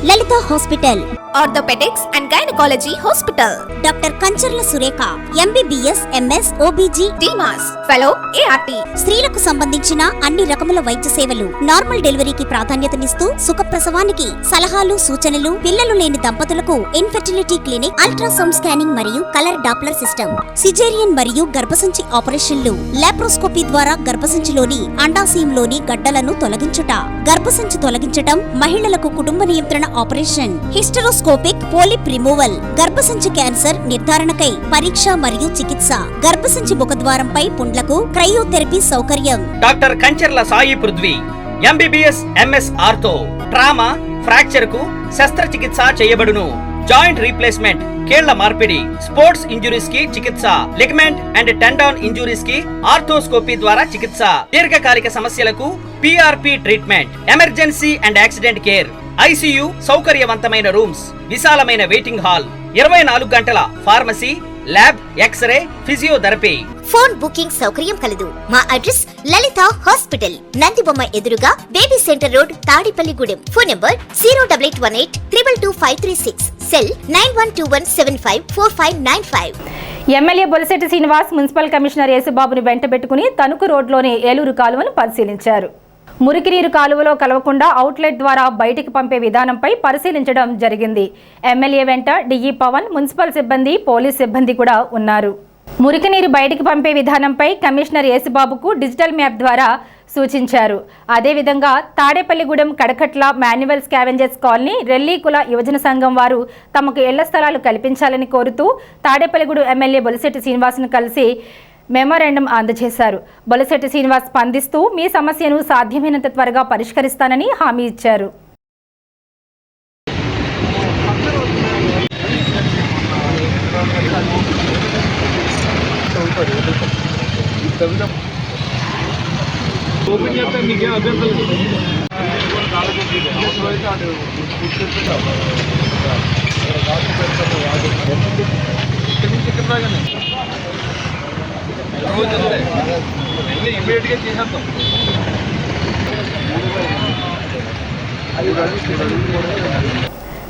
Lalitha hospital orthopaedics and gynaecology hospital. Doctor Kancharla Surekha MBBS MS OBG DMAS fellow ART. స్త్రీలకు సంబంధించిన అన్ని రకముల వైద్య సేవలు, నార్మల్ డెలివరీకి ప్రాధాన్యతనిస్తూ సుఖప్రసవానికి సలహాలు సూచనలు, పిల్లలు లేని దంపతులకు ఇన్ఫెర్టిలిటీ క్లినిక్, అల్ట్రాసౌండ్ స్కానింగ్ మరియు కలర్ డాప్లర్ సిస్టమ్, సిజేరియన్ మరియు గర్భసంచి ఆపరేషన్లు, లాప్రోస్కోపీ ద్వారా గర్భసంచిలోని అండాశయంలోని గడ్డలను తొలగించుట, గర్భసంచి తొలగించటం, మహిళలకు కుటుంబ నియంత్రణ ఆపరేషన్, హిస్టరోస్కోపిక్ పోలిప్ రిమూవల్, గర్భసంచి క్యాన్సర్ నిర్ధారణకై పరీక్ష మరియు చికిత్స, గర్భసంచి ముఖద్వారంపై పుండ్లకు క్రయోథెరపీ సౌకర్యం.
Doctor Kancharla Sai Prithvi MBBS MS ortho, trauma, fracture కు శస్త్రచికిత్స చేయబడును. జాయింట్ రీప్లేస్మెంట్, కీళ్ల మార్పిడి, స్పోర్ట్స్ ఇంజురీస్ కి చికిత్స, లిగమెంట్ అండ్ టెండాన్ ఇంజురీస్ కి ఆర్థోస్కోపీ ద్వారా చికిత్స, దీర్ఘకాలిక సమస్యలకు PRP treatment, emergency and accident care, ICU సౌకర్యవంతమైన రూమ్స్, విశాలమైన వెయిటింగ్ హాల్, 24 గంటల pharmacy, lab, X-ray, physiotherapy.
Phone booking సౌకర్యం కలదు. మా అడ్రస్ లలిత హాస్పిటల్, నందిబొమ్మ ఎదురుగా, baby centre road, Tadipalligudem. Phone number 08818 222 536, cell 9121754595.
MLA Bolisetti Srinivas municipal commissioner యేసుబాబుని వెంటబెట్టుకుని తణుకు రోడ్లోని ఏలూరు కాలువను పరిశీలించారు. మురికి నీరు కాలువలో కలవకుండా అవుట్లెట్ ద్వారా బయటికి పంపే విధానంపై పరిశీలించడం జరిగింది. ఎమ్మెల్యే వెంట DE పవన్, మున్సిపల్ సిబ్బంది, పోలీస్ సిబ్బంది కూడా ఉన్నారు. మురికి నీరు బయటికి పంపే విధానంపై కమిషనర్ యేసుబాబుకు డిజిటల్ మ్యాప్ ద్వారా సూచించారు. అదేవిధంగా Tadepalligudem Kadakatla manual scavengers colony రెల్లీకుల యువజన సంఘం వారు తమకు ఇళ్ల స్థలాలు కల్పించాలని కోరుతూ తాడేపల్లిగూడెం ఎమ్మెల్యే బొలిశెట్టి శ్రీనివాస్ను కలిసి మెమోరాండం అందజేశారు. బొలిశెట్టి శ్రీనివాస్ స్పందిస్తూ మీ సమస్యను సాధ్యమైనంత త్వరగా పరిష్కరిస్తానని హామీ ఇచ్చారు.
ఇమీడియట్గా చేసేద్దాం.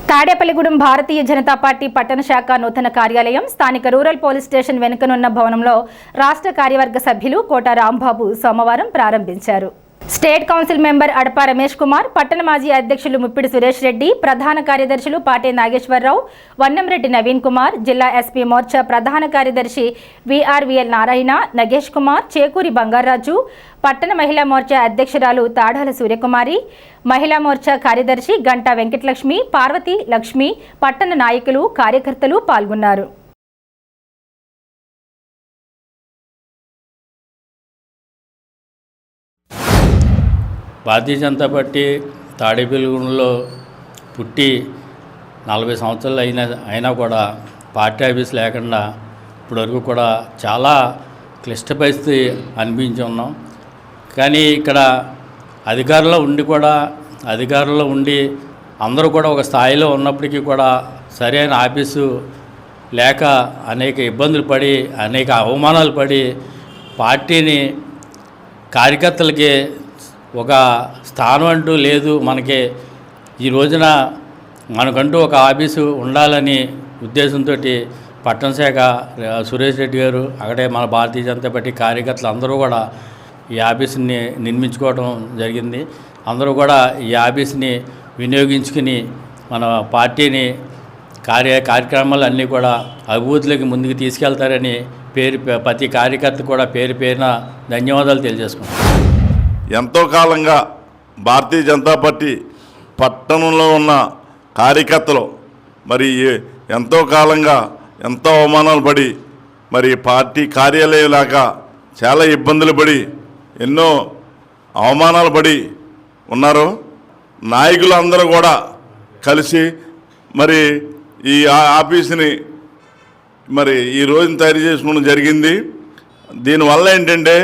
తాడేపల్లిగూడెం భారతీయ జనతా పార్టీ పట్టణ శాఖ నూతన కార్యాలయం స్థానిక రూరల్ పోలీస్ స్టేషన్ వెనుకనున్న భవనంలో రాష్ట్ర కార్యవర్గ సభ్యులు కోట రాంబాబు సోమవారం ప్రారంభించారు. స్టేట్ కౌన్సిల్ మెంబర్ అడప రమేష్ కుమార్, పట్టణ మాజీ అధ్యక్షులు ముప్పిడి సురేష్ రెడ్డి, ప్రధాన కార్యదర్శులు పాటే నాగేశ్వరరావు, వన్నంరెడ్డి నవీన్ కుమార్, జిల్లా SP మోర్చా ప్రధాన కార్యదర్శి VRVL నారాయణ, నగేష్ కుమార్, చేకూరి బంగారాజు, పట్టణ మహిళా మోర్చా అధ్యక్షురాలు తాడాల సూర్యకుమారి, మహిళా మోర్చా కార్యదర్శి గంటా వెంకటలక్ష్మి, పార్వతి లక్ష్మి, పట్టణ నాయకులు, కార్యకర్తలు పాల్గొన్నారు.
భారతీయ జనతా పార్టీ తాడేపల్లిగూడెంలో పుట్టి 40 సంవత్సరాలు అయినా కూడా పార్టీ ఆఫీస్ లేకుండా ఇప్పటివరకు కూడా చాలా క్లిష్ట పరిస్థితి అనిపించి ఉన్నాం. కానీ ఇక్కడ అధికారంలో ఉండి అందరూ కూడా ఒక స్థాయిలో ఉన్నప్పటికీ కూడా సరైన ఆఫీసు లేక అనేక ఇబ్బందులు పడి అనేక అవమానాలు పడి పార్టీని కార్యకర్తలకి ఒక స్థానం అంటూ లేదు. మనకి ఈ రోజున మనకంటూ ఒక ఆఫీసు ఉండాలని ఉద్దేశంతో పట్టణ శాఖ సురేష్ రెడ్డి గారు, అక్కడే మన భారతీయ జనతా పార్టీ కార్యకర్తలు అందరూ కూడా ఈ ఆఫీసుని నిర్మించుకోవడం జరిగింది. అందరూ కూడా ఈ ఆఫీస్ని వినియోగించుకుని మన పార్టీని కార్యక్రమాలు అన్నీ కూడా అభివృద్ధిలోకి ముందుకు తీసుకెళ్తారని ప్రతి కార్యకర్త కూడా పేరున ధన్యవాదాలు తెలియజేసుకుంటాం.
ఎంతో కాలంగా భారతీయ జనతా పార్టీ పట్టణంలో ఉన్న కార్యకర్తలు మరి ఎంతో కాలంగా ఎంతో అవమానాలు పడి మరి పార్టీ కార్యాలయం లేక చాలా ఇబ్బందులు పడి ఎన్నో అవమానాలు పడి ఉన్నారు. నాయకులు అందరూ కూడా కలిసి మరి ఈ ఆఫీసుని మరి ఈ రోజున తయారు చేసుకోవడం జరిగింది. దీనివల్ల ఏంటంటే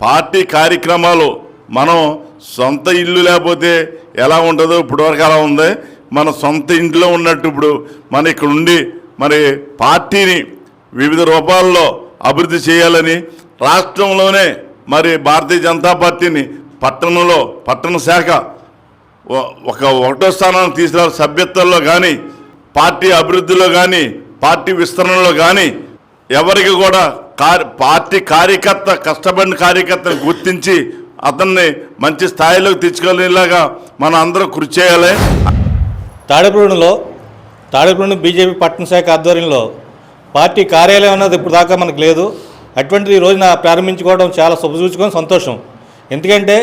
పార్టీ కార్యక్రమాలు మనం సొంత ఇల్లు లేకపోతే ఎలా ఉంటుందో ఇప్పటివరకు అలా ఉంది. మన సొంత ఇంట్లో ఉన్నట్టు ఇప్పుడు మన ఇక్కడ ఉండి మరి పార్టీని వివిధ రూపాల్లో అభివృద్ధి చేయాలని రాష్ట్రంలోనే మరి భారతీయ జనతా పార్టీని పట్టణ శాఖ ఒకటో స్థానాన్ని తీసుకురావాలి. సభ్యత్వంలో కానీ
పార్టీ అభివృద్ధిలో కానీ పార్టీ విస్తరణలో కానీ ఎవరికి కూడా పార్టీ కార్యకర్త కష్టపడిన కార్యకర్తను గుర్తించి అతన్ని మంచి స్థాయిలోకి తెచ్చుకునేలాగా మనం అందరూ కృషి చేయాలి.
తాడేపల్లిగూడెం బీజేపీ పట్టణ శాఖ ఆధ్వర్యంలో పార్టీ కార్యాలయం అన్నది ఇప్పుడు దాకా మనకు లేదు. అటువంటిది ఈ రోజున ప్రారంభించుకోవడం చాలా శుభసూచకం, సంతోషం. ఎందుకంటే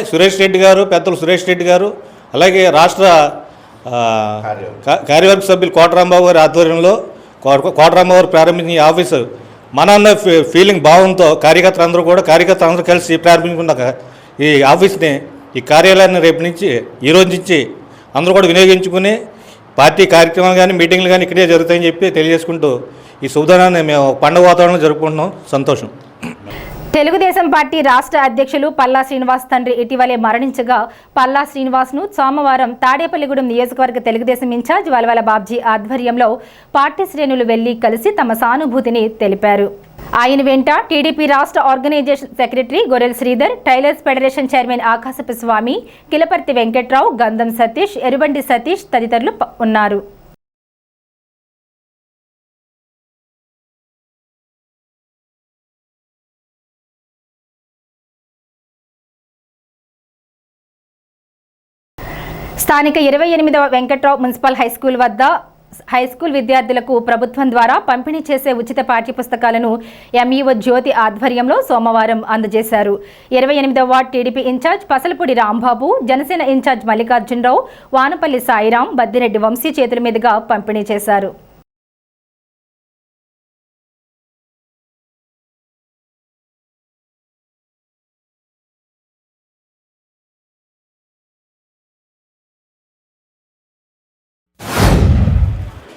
పెద్దలు సురేష్ రెడ్డి గారు అలాగే రాష్ట్ర కార్యవర్గ సభ్యులు కోటరాంబాబు గారి ఆధ్వర్యంలో కోటరాంబాబు గారు ప్రారంభించిన ఈ ఆఫీసు మన అన్న ఫీలింగ్ భావంతో కార్యకర్తలందరూ కలిసి ప్రారంభించుకున్న ఈ ఆఫీస్ని, ఈ కార్యాలయాన్ని ఈ రోజు నుంచి అందరూ కూడా వినియోగించుకుని పార్టీ కార్యక్రమాలు కానీ మీటింగ్లు కానీ ఇక్కడే జరుగుతాయని చెప్పి తెలియజేసుకుంటూ ఈ శుభదినాన్ని మేము పండుగ వాతావరణంలో జరుపుకుంటున్నాం. సంతోషం.
తెలుగుదేశం పార్టీ రాష్ట్ర అధ్యక్షులు పల్లా శ్రీనివాస్ తండ్రి ఇటీవలే మరణించగా పల్లా శ్రీనివాస్ను సోమవారం తాడేపల్లిగూడెం నియోజకవర్గ తెలుగుదేశం ఇన్ఛార్జ్ వలవల బాబ్జీ ఆధ్వర్యంలో పార్టీ శ్రేణులు వెళ్లి కలిసి తమ సానుభూతిని తెలిపారు. ఆయన వెంట టీడీపీ రాష్ట్ర ఆర్గనైజేషన్ సెక్రటరీ గొర్రెల శ్రీధర్, టైలర్స్ ఫెడరేషన్ చైర్మన్ ఆకాశపు స్వామి, కిలపర్తి వెంకట్రావు, గంధం సతీష్, ఎరుబండి సతీష్ తదితరులు ఉన్నారు. స్థానిక 28వ వెంకట్రావు మున్సిపల్ హైస్కూల్ విద్యార్థులకు ప్రభుత్వం ద్వారా పంపిణీ చేసే ఉచిత పాఠ్యపుస్తకాలను ఎంఈఓ జ్యోతి ఆధ్వర్యంలో సోమవారం అందజేశారు. 28వ ward TDP incharge Pasalapudi Rambabu, Janasena incharge Mallikarjunarao, Vanapalli Sairam, Baddireddy Vamsi చేతుల మీదుగా పంపిణీ చేశారు.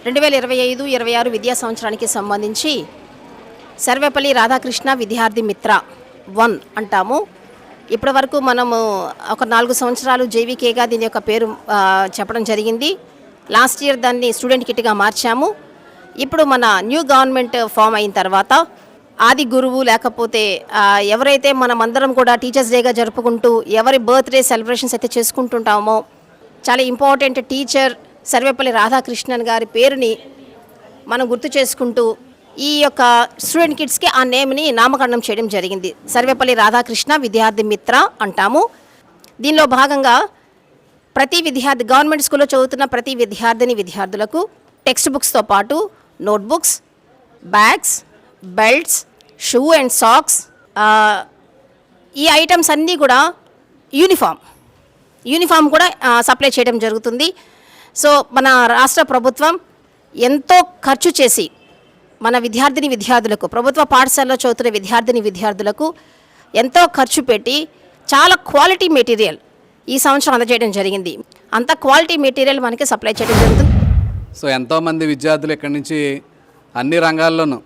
రెండు 2025-26 విద్యా సంవత్సరానికి సంబంధించి సర్వేపల్లి రాధాకృష్ణ విద్యార్థి మిత్ర 1 అంటాము. ఇప్పటి వరకు మనము ఒక 4 సంవత్సరాలు జేవీకేగా దీని యొక్క పేరు చెప్పడం జరిగింది. లాస్ట్ ఇయర్ దాన్ని స్టూడెంట్ కిట్గా మార్చాము. ఇప్పుడు మన న్యూ గవర్నమెంట్ ఫామ్ అయిన తర్వాత ఆది గురువు లేకపోతే ఎవరైతే మనమందరం కూడా టీచర్స్ డేగా జరుపుకుంటూ ఎవరి బర్త్డే సెలబ్రేషన్స్ అయితే చేసుకుంటుంటామో చాలా ఇంపార్టెంట్ టీచర్ సర్వేపల్లి రాధాకృష్ణన్ గారి పేరుని మనం గుర్తు చేసుకుంటూ ఈ యొక్క స్టూడెంట్ కిడ్స్కి ఆ నేమ్ని నామకరణం చేయడం జరిగింది. సర్వేపల్లి రాధాకృష్ణ విద్యార్థి మిత్ర అంటాము. దీనిలో భాగంగా ప్రతి విద్యార్థి గవర్నమెంట్ స్కూల్లో చదువుతున్న ప్రతి విద్యార్థులకు టెక్స్ట్ బుక్స్తో పాటు notebooks, bags, belts, shoe and socks, ఈ ఐటమ్స్ అన్నీ కూడా యూనిఫామ్ కూడా సప్లై చేయడం జరుగుతుంది. సో మన రాష్ట్ర ప్రభుత్వం ఎంతో ఖర్చు చేసి మన విద్యార్థులకు ప్రభుత్వ పాఠశాలలో చదువుతున్న విద్యార్థులకు ఎంతో ఖర్చు పెట్టి చాలా క్వాలిటీ మెటీరియల్ ఈ సంవత్సరం అందజేయడం జరిగింది. అంత క్వాలిటీ మెటీరియల్ మనకి సప్లై చేయడం జరుగుతుంది.
సో ఎంతోమంది విద్యార్థులు ఇక్కడి నుంచి అన్ని రంగాల్లోనూ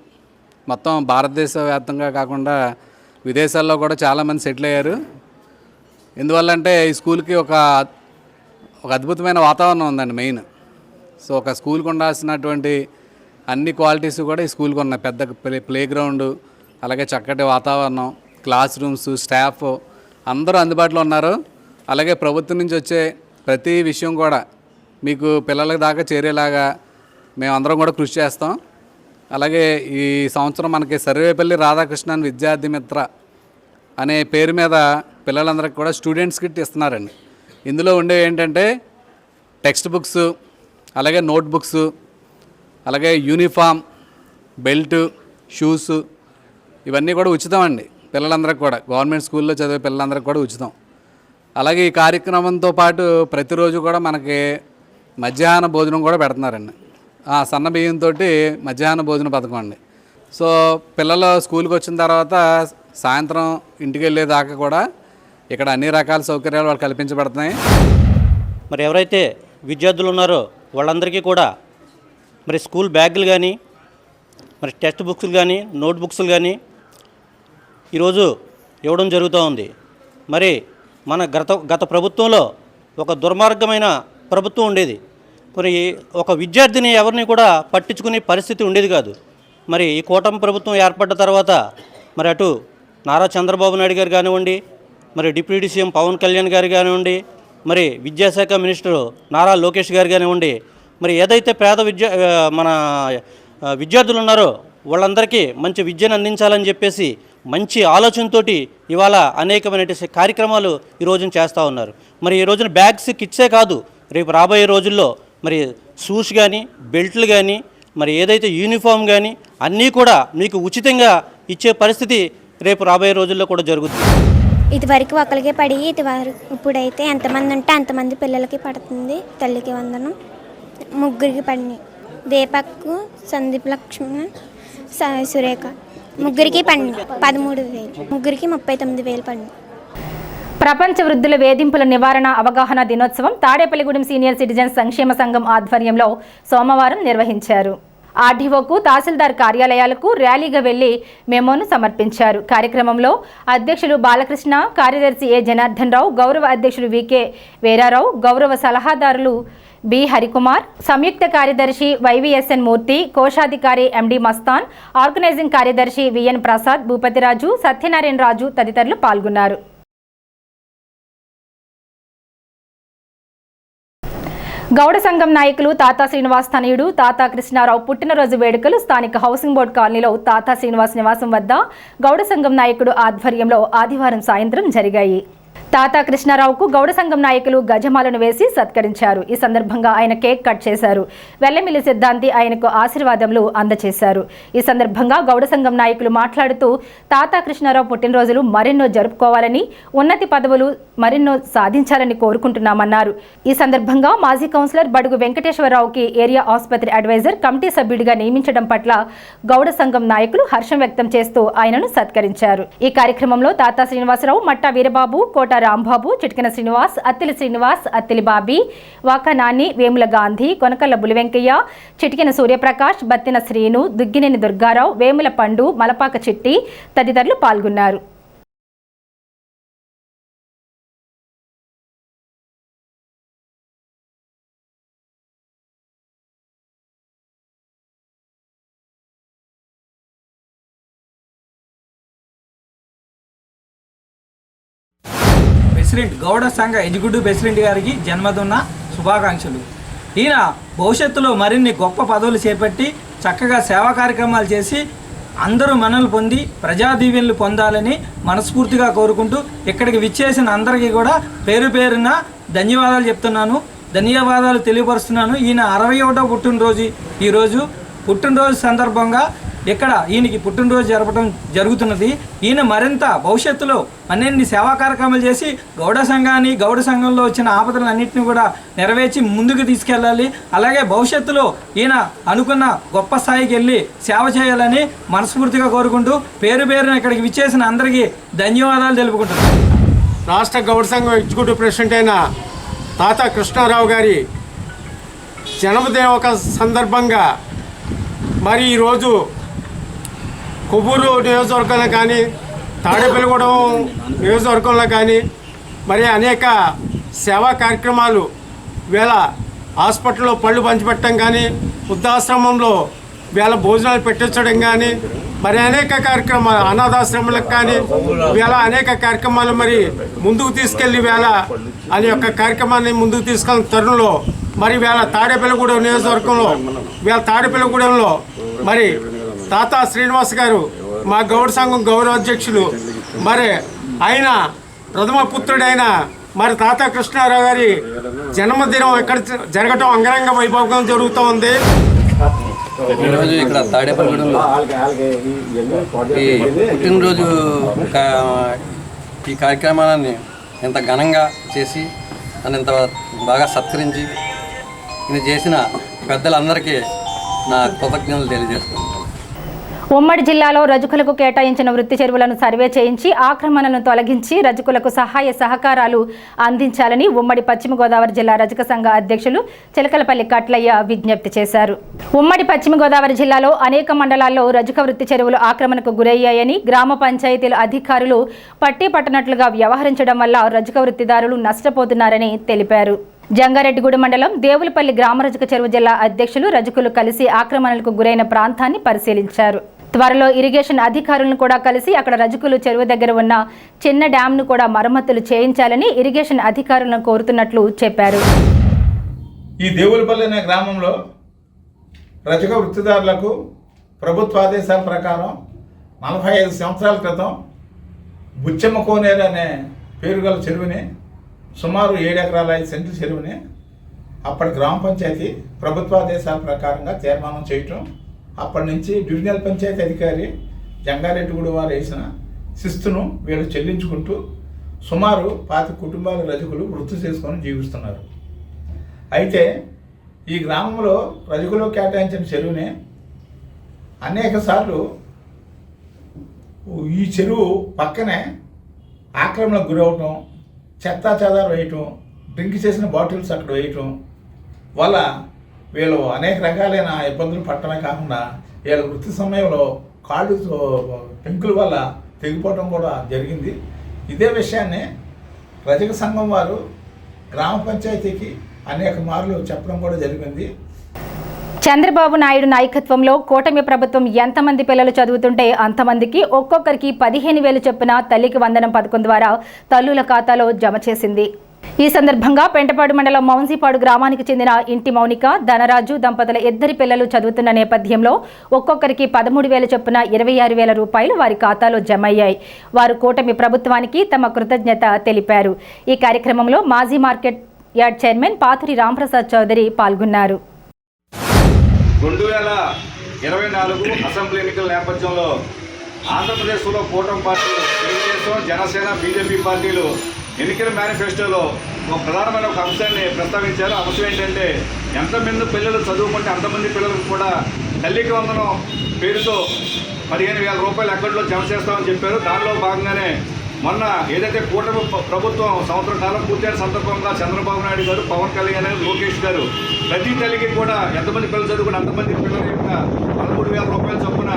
మొత్తం భారతదేశ వ్యాప్తంగా కాకుండా విదేశాల్లో కూడా చాలామంది సెటిల్ అయ్యారు. ఎందువల్లంటే ఈ స్కూల్కి ఒక అద్భుతమైన వాతావరణం ఉందండి మెయిన్. సో ఒక స్కూల్కి ఉండాల్సినటువంటి అన్ని క్వాలిటీస్ కూడా ఈ స్కూల్కి ఉన్నాయి. పెద్ద ప్లే గ్రౌండ్, అలాగే చక్కటి వాతావరణం, క్లాస్ రూమ్స్, స్టాఫ్ అందరూ అందుబాటులో ఉన్నారు. అలాగే ప్రభుత్వం నుంచి వచ్చే ప్రతి విషయం కూడా మీకు పిల్లల దాకా చేరేలాగా మేమందరం కూడా కృషి చేస్తాం. అలాగే ఈ సంవత్సరం మనకి సర్వేపల్లి రాధాకృష్ణన్ విద్యార్థి మిత్ర అనే పేరు మీద పిల్లలందరికీ కూడా స్టూడెంట్స్ కిట్ ఇస్తున్నారండి. ఇందులో ఉండేవి ఏంటంటే టెక్స్ట్ బుక్స్, అలాగే నోట్ బుక్స్, అలాగే యూనిఫామ్, బెల్ట్, షూస్ ఇవన్నీ కూడా ఉచితం అండి పిల్లలందరికీ కూడా. గవర్నమెంట్ స్కూల్లో చదివే పిల్లలందరికీ కూడా ఉచితం. అలాగే ఈ కార్యక్రమంతో పాటు ప్రతిరోజు కూడా మనకి మధ్యాహ్న భోజనం కూడా పెడుతున్నారండి. సన్న బియ్యంతో మధ్యాహ్న భోజన పథకం అండి. సో పిల్లలు స్కూల్కి వచ్చిన తర్వాత సాయంత్రం ఇంటికి వెళ్ళేదాకా కూడా ఇక్కడ అన్ని రకాల సౌకర్యాలు వాళ్ళు కల్పించబడుతున్నాయి.
మరి ఎవరైతే విద్యార్థులు ఉన్నారో వాళ్ళందరికీ కూడా మరి స్కూల్ బ్యాగులు కానీ, మరి టెక్స్ట్ బుక్స్లు కానీ, నోట్ బుక్స్లు కానీ ఈరోజు ఇవ్వడం జరుగుతూ ఉంది. మరి మన గత ప్రభుత్వంలో ఒక దుర్మార్గమైన ప్రభుత్వం ఉండేది. మరి ఒక విద్యార్థిని ఎవరిని కూడా పట్టించుకునే పరిస్థితి ఉండేది కాదు. మరి ఈ కూటమి ప్రభుత్వం ఏర్పడ్డ తర్వాత మరి అటు నారా చంద్రబాబు నాయుడు గారు కానివ్వండి, మరి డిప్యూటీ సీఎం పవన్ కళ్యాణ్ గారు కానివ్వండి, మరి విద్యాశాఖ మినిస్టర్ నారా లోకేష్ గారు కానివ్వండి, మరి ఏదైతే పేద మన విద్యార్థులు ఉన్నారో వాళ్ళందరికీ మంచి విద్యను అందించాలని చెప్పేసి మంచి ఆలోచనతోటి ఇవాళ అనేకమైన కార్యక్రమాలు ఈ రోజున చేస్తూ ఉన్నారు. మరి ఈ రోజున బ్యాగ్స్ కిట్సే కాదు, రేపు రాబోయే రోజుల్లో మరి షూస్ కానీ బెల్ట్లు కానీ మరి ఏదైతే యూనిఫామ్ కానీ అన్నీ కూడా మీకు ఉచితంగా ఇచ్చే పరిస్థితి రేపు రాబోయే రోజుల్లో కూడా జరుగుతుంది.
ఇదివరకు ఒకరికి పడి ఇప్పుడైతే ఎంతమంది ఉంటే అంతమంది పిల్లలకి పడుతుంది తల్లికి వందనం. ముగ్గురికి పడినాయి. దీపక్, సందీప్ లక్ష్మణ్, సురేఖ ముగ్గురికి పడినాయి 13,000, ముగ్గురికి 39,000 పడినాయి.
ప్రపంచ వృద్ధుల వేధింపుల నివారణ అవగాహన దినోత్సవం తాడేపల్లిగూడెం సీనియర్ సిటిజన్స్ సంక్షేమ సంఘం ఆధ్వర్యంలో సోమవారం నిర్వహించారు. ఆర్డీఓకు, తహసీల్దార్ కార్యాలయాలకు ర్యాలీగా వెళ్లి మెమోను సమర్పించారు. కార్యక్రమంలో అధ్యక్షులు బాలకృష్ణ, కార్యదర్శి ఏ జనార్దన్ రావు, గౌరవ అధ్యక్షులు వికే వీరారావు, గౌరవ సలహాదారులు బి హరికుమార్, సంయుక్త కార్యదర్శి వైవిఎస్ఎన్ మూర్తి, కోశాధికారి ఎండి మస్తాన్, ఆర్గనైజింగ్ కార్యదర్శి విఎన్ ప్రసాద్, భూపతిరాజు, సత్యనారాయణ రాజు తదితరులు పాల్గొన్నారు. గౌడ సంఘం నాయకులు తాతా శ్రీనివాస్ తనయుడు తాతా కృష్ణారావు పుట్టినరోజు వేడుకలు స్థానిక హౌసింగ్ బోర్డు కాలనీలో తాతా శ్రీనివాస్ నివాసం వద్ద గౌడ సంఘం నాయకుడు ఆధ్వర్యంలో ఆదివారం సాయంత్రం జరిగాయి. తాతా కృష్ణారావుకు గౌడ సంఘం నాయకులు గజమాలను వేసి సత్కరించారు. ఈ సందర్భంగా ఆయన కేక్ కట్ చేశారు. వెల్లమిల్లి సిద్ధాంతి ఆయనకు ఆశీర్వాదములు అందజేశారు. ఈ సందర్భంగా గౌడ సంఘం నాయకులు మాట్లాడుతూ తాతా కృష్ణారావు పుట్టినరోజులు మరెన్నో జరుపుకోవాలని, ఉన్నతి పదవులు మరెన్నో సాధించాలని కోరుకుంటున్నామన్నారు. ఈ సందర్భంగా మాజీ కౌన్సిలర్ బడుగు వెంకటేశ్వరరావుకి ఏరియా ఆసుపత్రి అడ్వైజర్ కమిటీ సభ్యుడిగా నియమించడం పట్ల గౌడ సంఘం నాయకులు హర్షం వ్యక్తం చేస్తూ ఆయనను సత్కరించారు. ఈ కార్యక్రమంలో తాతా శ్రీనివాసరావు, మట్టా వీరబాబు, కోట రాంబాబు, చిట్కన శ్రీనివాస్, అత్తిలి శ్రీనివాస్, అత్తిలి బాబీ, వాకా నాని, వేముల గాంధీ, కొనకల్ల బులివెంకయ్య, చిట్కిన సూర్యప్రకాష్, బత్తిన శ్రీను, దుగ్గినేని దుర్గారావు, వేముల పండు, మలపాక చిట్టి తదితరులు పాల్గొన్నారు.
ప్రెసిడెంట్ గౌడ సంఘ ఎగ్జిక్యూటివ్ ప్రెసిడెంట్ గారికి జన్మదిన శుభాకాంక్షలు. ఈయన భవిష్యత్తులో మరిన్ని గొప్ప పదవులు చేపట్టి చక్కగా సేవా కార్యక్రమాలు చేసి అందరూ మనల్ని పొంది ప్రజా దీవెనలు పొందాలని మనస్ఫూర్తిగా కోరుకుంటూ ఇక్కడికి విచ్చేసిన అందరికీ కూడా పేరు పేరున ధన్యవాదాలు చెప్తున్నాను, ధన్యవాదాలు తెలియపరుస్తున్నాను. ఈయన 61వ పుట్టినరోజు ఈరోజు. పుట్టినరోజు సందర్భంగా ఇక్కడ ఈయనకి పుట్టినరోజు జరపడం జరుగుతున్నది. ఈయన మరింత భవిష్యత్తులో అన్ని సేవా కార్యక్రమాలు చేసి గౌడ సంఘాన్ని, గౌడ సంఘంలో వచ్చిన ఆపదలన్నింటినీ కూడా నెరవేర్చి ముందుకు తీసుకెళ్ళాలి. అలాగే భవిష్యత్తులో ఈయన అనుకున్న గొప్ప స్థాయికి వెళ్ళి సేవ చేయాలని మనస్ఫూర్తిగా కోరుకుంటూ పేరు పేరున ఇక్కడికి విచ్చేసిన అందరికీ ధన్యవాదాలు తెలుపుకుంటున్నాను.
రాష్ట్ర గౌడ సంఘం ఎగ్జిక్యూటివ్ ప్రెసిడెంట్ అయిన తాతా కృష్ణారావు గారి జన్మదిన ఒక సందర్భంగా మరి ఈరోజు కొవ్వూరు నియోజకవర్గంలో కానీ, తాడేపల్లిగూడెం నియోజకవర్గంలో కానీ మరి అనేక సేవా కార్యక్రమాలు వేళ హాస్పిటల్లో పళ్ళు పంచిపెట్టడం కానీ, వృద్ధాశ్రమంలో వేళ భోజనాలు పెట్టించడం కానీ, మరి అనేక కార్యక్రమాలు అనాథాశ్రమాలకు కానీ వేళ అనేక కార్యక్రమాలు మరి ముందుకు తీసుకెళ్ళి వేళ అనే యొక్క కార్యక్రమాన్ని ముందుకు తీసుకెళ్ళిన తరుణంలో మరి వేళ తాడేపల్లిగూడెం నియోజకవర్గంలో వేళ తాడేపల్లిగూడెంలో మరి తాతా శ్రీనివాస్ గారు మా గౌడ సంఘం గౌరవ అధ్యక్షులు మరి ఆయన ప్రథమ పుత్రుడైన మరి తాతా కృష్ణారావు గారి జన్మదినం ఇక్కడ జరగటం అంగరంగ వైభవంగా జరుగుతూ ఉంది.
ఈరోజు ఇక్కడ తాడేపల్లిగూడెంలో ఈ పుట్టినరోజు ఈ కార్యక్రమాన్ని ఎంత ఘనంగా చేసి నన్ను ఇంత బాగా సత్కరించి ఇది చేసిన పెద్దలందరికీ నా కృతజ్ఞతలు తెలియజేస్తున్నాను.
ఉమ్మడి జిల్లాలో రజకులకు కేటాయించిన వృత్తి చెరువులను సర్వే చేయించి ఆక్రమణలను తొలగించి రజకులకు సహాయ సహకారాలు అందించాలని ఉమ్మడి పశ్చిమ గోదావరి జిల్లా రజక సంఘ అధ్యక్షులు చిలకలపల్లి కట్లయ్య విజ్ఞప్తి చేశారు. ఉమ్మడి పశ్చిమ గోదావరి జిల్లాలో అనేక మండలాల్లో రజక వృత్తి చెరువులు ఆక్రమణకు గురయ్యాయని, గ్రామ పంచాయతీల అధికారులు పట్టి పట్టనట్లుగా వ్యవహరించడం వల్ల రజక వృత్తిదారులు నష్టపోతున్నారని తెలిపారు. జంగారెడ్డిగూడెం మండలం దేవులపల్లి గ్రామ రజక చెరువు జిల్లా అధ్యక్షులు రజకులు కలిసి ఆక్రమణలకు గురైన ప్రాంతాన్ని పరిశీలించారు. త్వరలో ఇరిగేషన్ అధికారులను కూడా కలిసి అక్కడ రజకులు చెరువు దగ్గర ఉన్న చిన్న డ్యాంను కూడా మరమ్మతులు చేయించాలని ఇరిగేషన్ అధికారులను కోరుతున్నట్లు చెప్పారు.
ఈ దేవులపల్లి అనే గ్రామంలో రజక వృత్తిదారులకు ప్రభుత్వ ఆదేశాల ప్రకారం 45 సంవత్సరాల క్రితం బుచ్చమ్మ కోనేరు అనే పేరు గల చెరువుని, సుమారు 7 ఎకరాల 5 సెంట్ల చెరువుని అప్పటి గ్రామ పంచాయతీ ప్రభుత్వ ఆదేశాల ప్రకారంగా తీర్మానం చేయటం, అప్పటి నుంచి డివిజనల్ పంచాయతీ అధికారి జంగారెడ్డిగూడ వారు వేసిన శిస్తును వీళ్ళు చెల్లించుకుంటూ సుమారు 25 కుటుంబాల రజకులు వృత్తి చేసుకొని జీవిస్తున్నారు. అయితే ఈ గ్రామంలో రజకులు కేటాయించిన చెరువుని అనేక సార్లు ఈ చెరువు పక్కనే ఆక్రమణకు గురవటం, చెత్తా చెదారం వేయటం, డ్రింక్ చేసిన బాటిల్స్ అక్కడ వేయటం వల్ల వీళ్ళు అనేక రకాలైన ఇబ్బందులు పడటమే కాకుండా వీళ్ళ వృత్తి సమయంలో కాళ్ళు పెంకుల వల్ల తెగిపోవటం కూడా జరిగింది. ఇదే విషయాన్ని రజక సంఘం వారు గ్రామ పంచాయతీకి అనేక మార్లు చెప్పడం కూడా జరిగింది.
చంద్రబాబు నాయుడు నాయకత్వంలో కూటమి ప్రభుత్వం ఎంతమంది పిల్లలు చదువుతుంటే అంతమందికి ఒక్కొక్కరికి 15,000 చొప్పున తల్లికి వందనం పథకం ద్వారా తల్లుల ఖాతాలో జమ చేసింది. ఈ సందర్భంగా పెంటపాడు మండలం మౌన్సీపాడు గ్రామానికి చెందిన ఇంటి మౌనిక, ధనరాజు దంపతుల 2 పిల్లలు చదువుతున్న నేపథ్యంలో ఒక్కొక్కరికి 13,000 చొప్పున 26,000 రూపాయలు వారి ఖాతాలో జమ అయ్యాయి. వారు కూటమి ప్రభుత్వానికి తమ కృతజ్ఞత తెలిపారు. ఈ కార్యక్రమంలో మాజీ market yard chairman Paturi Ramprasad Chowdary పాల్గొన్నారు.
2024 అసెంబ్లీ ఎన్నికల నేపథ్యంలో ఆంధ్రప్రదేశ్లో కూటమి పార్టీలు తెలుగుదేశం, జనసేన, బీజేపీ పార్టీలు ఎన్నికల మేనిఫెస్టోలో ఒక ప్రధానమైన ఒక అంశాన్ని ప్రస్తావించారు. అంశం ఏంటంటే ఎంతమంది పిల్లలు చదువుకుంటే అంతమంది పిల్లలకు కూడా తల్లికి వందనం పేరుతో 15,000 రూపాయలు అకౌంట్లో జమ చేస్తామని చెప్పారు. దానిలో భాగంగానే మొన్న ఏదైతే కూటమి ప్రభుత్వం సంవత్సరం కాలం పూర్తయిన సందర్భంగా చంద్రబాబు నాయుడు గారు, పవన్ కళ్యాణ్ గారు, లోకేష్ గారు ప్రతి తల్లికి కూడా ఎంతమంది పిల్లలు చదువుకుని అంతమంది పిల్లల యొక్క 13,000 రూపాయల చొప్పున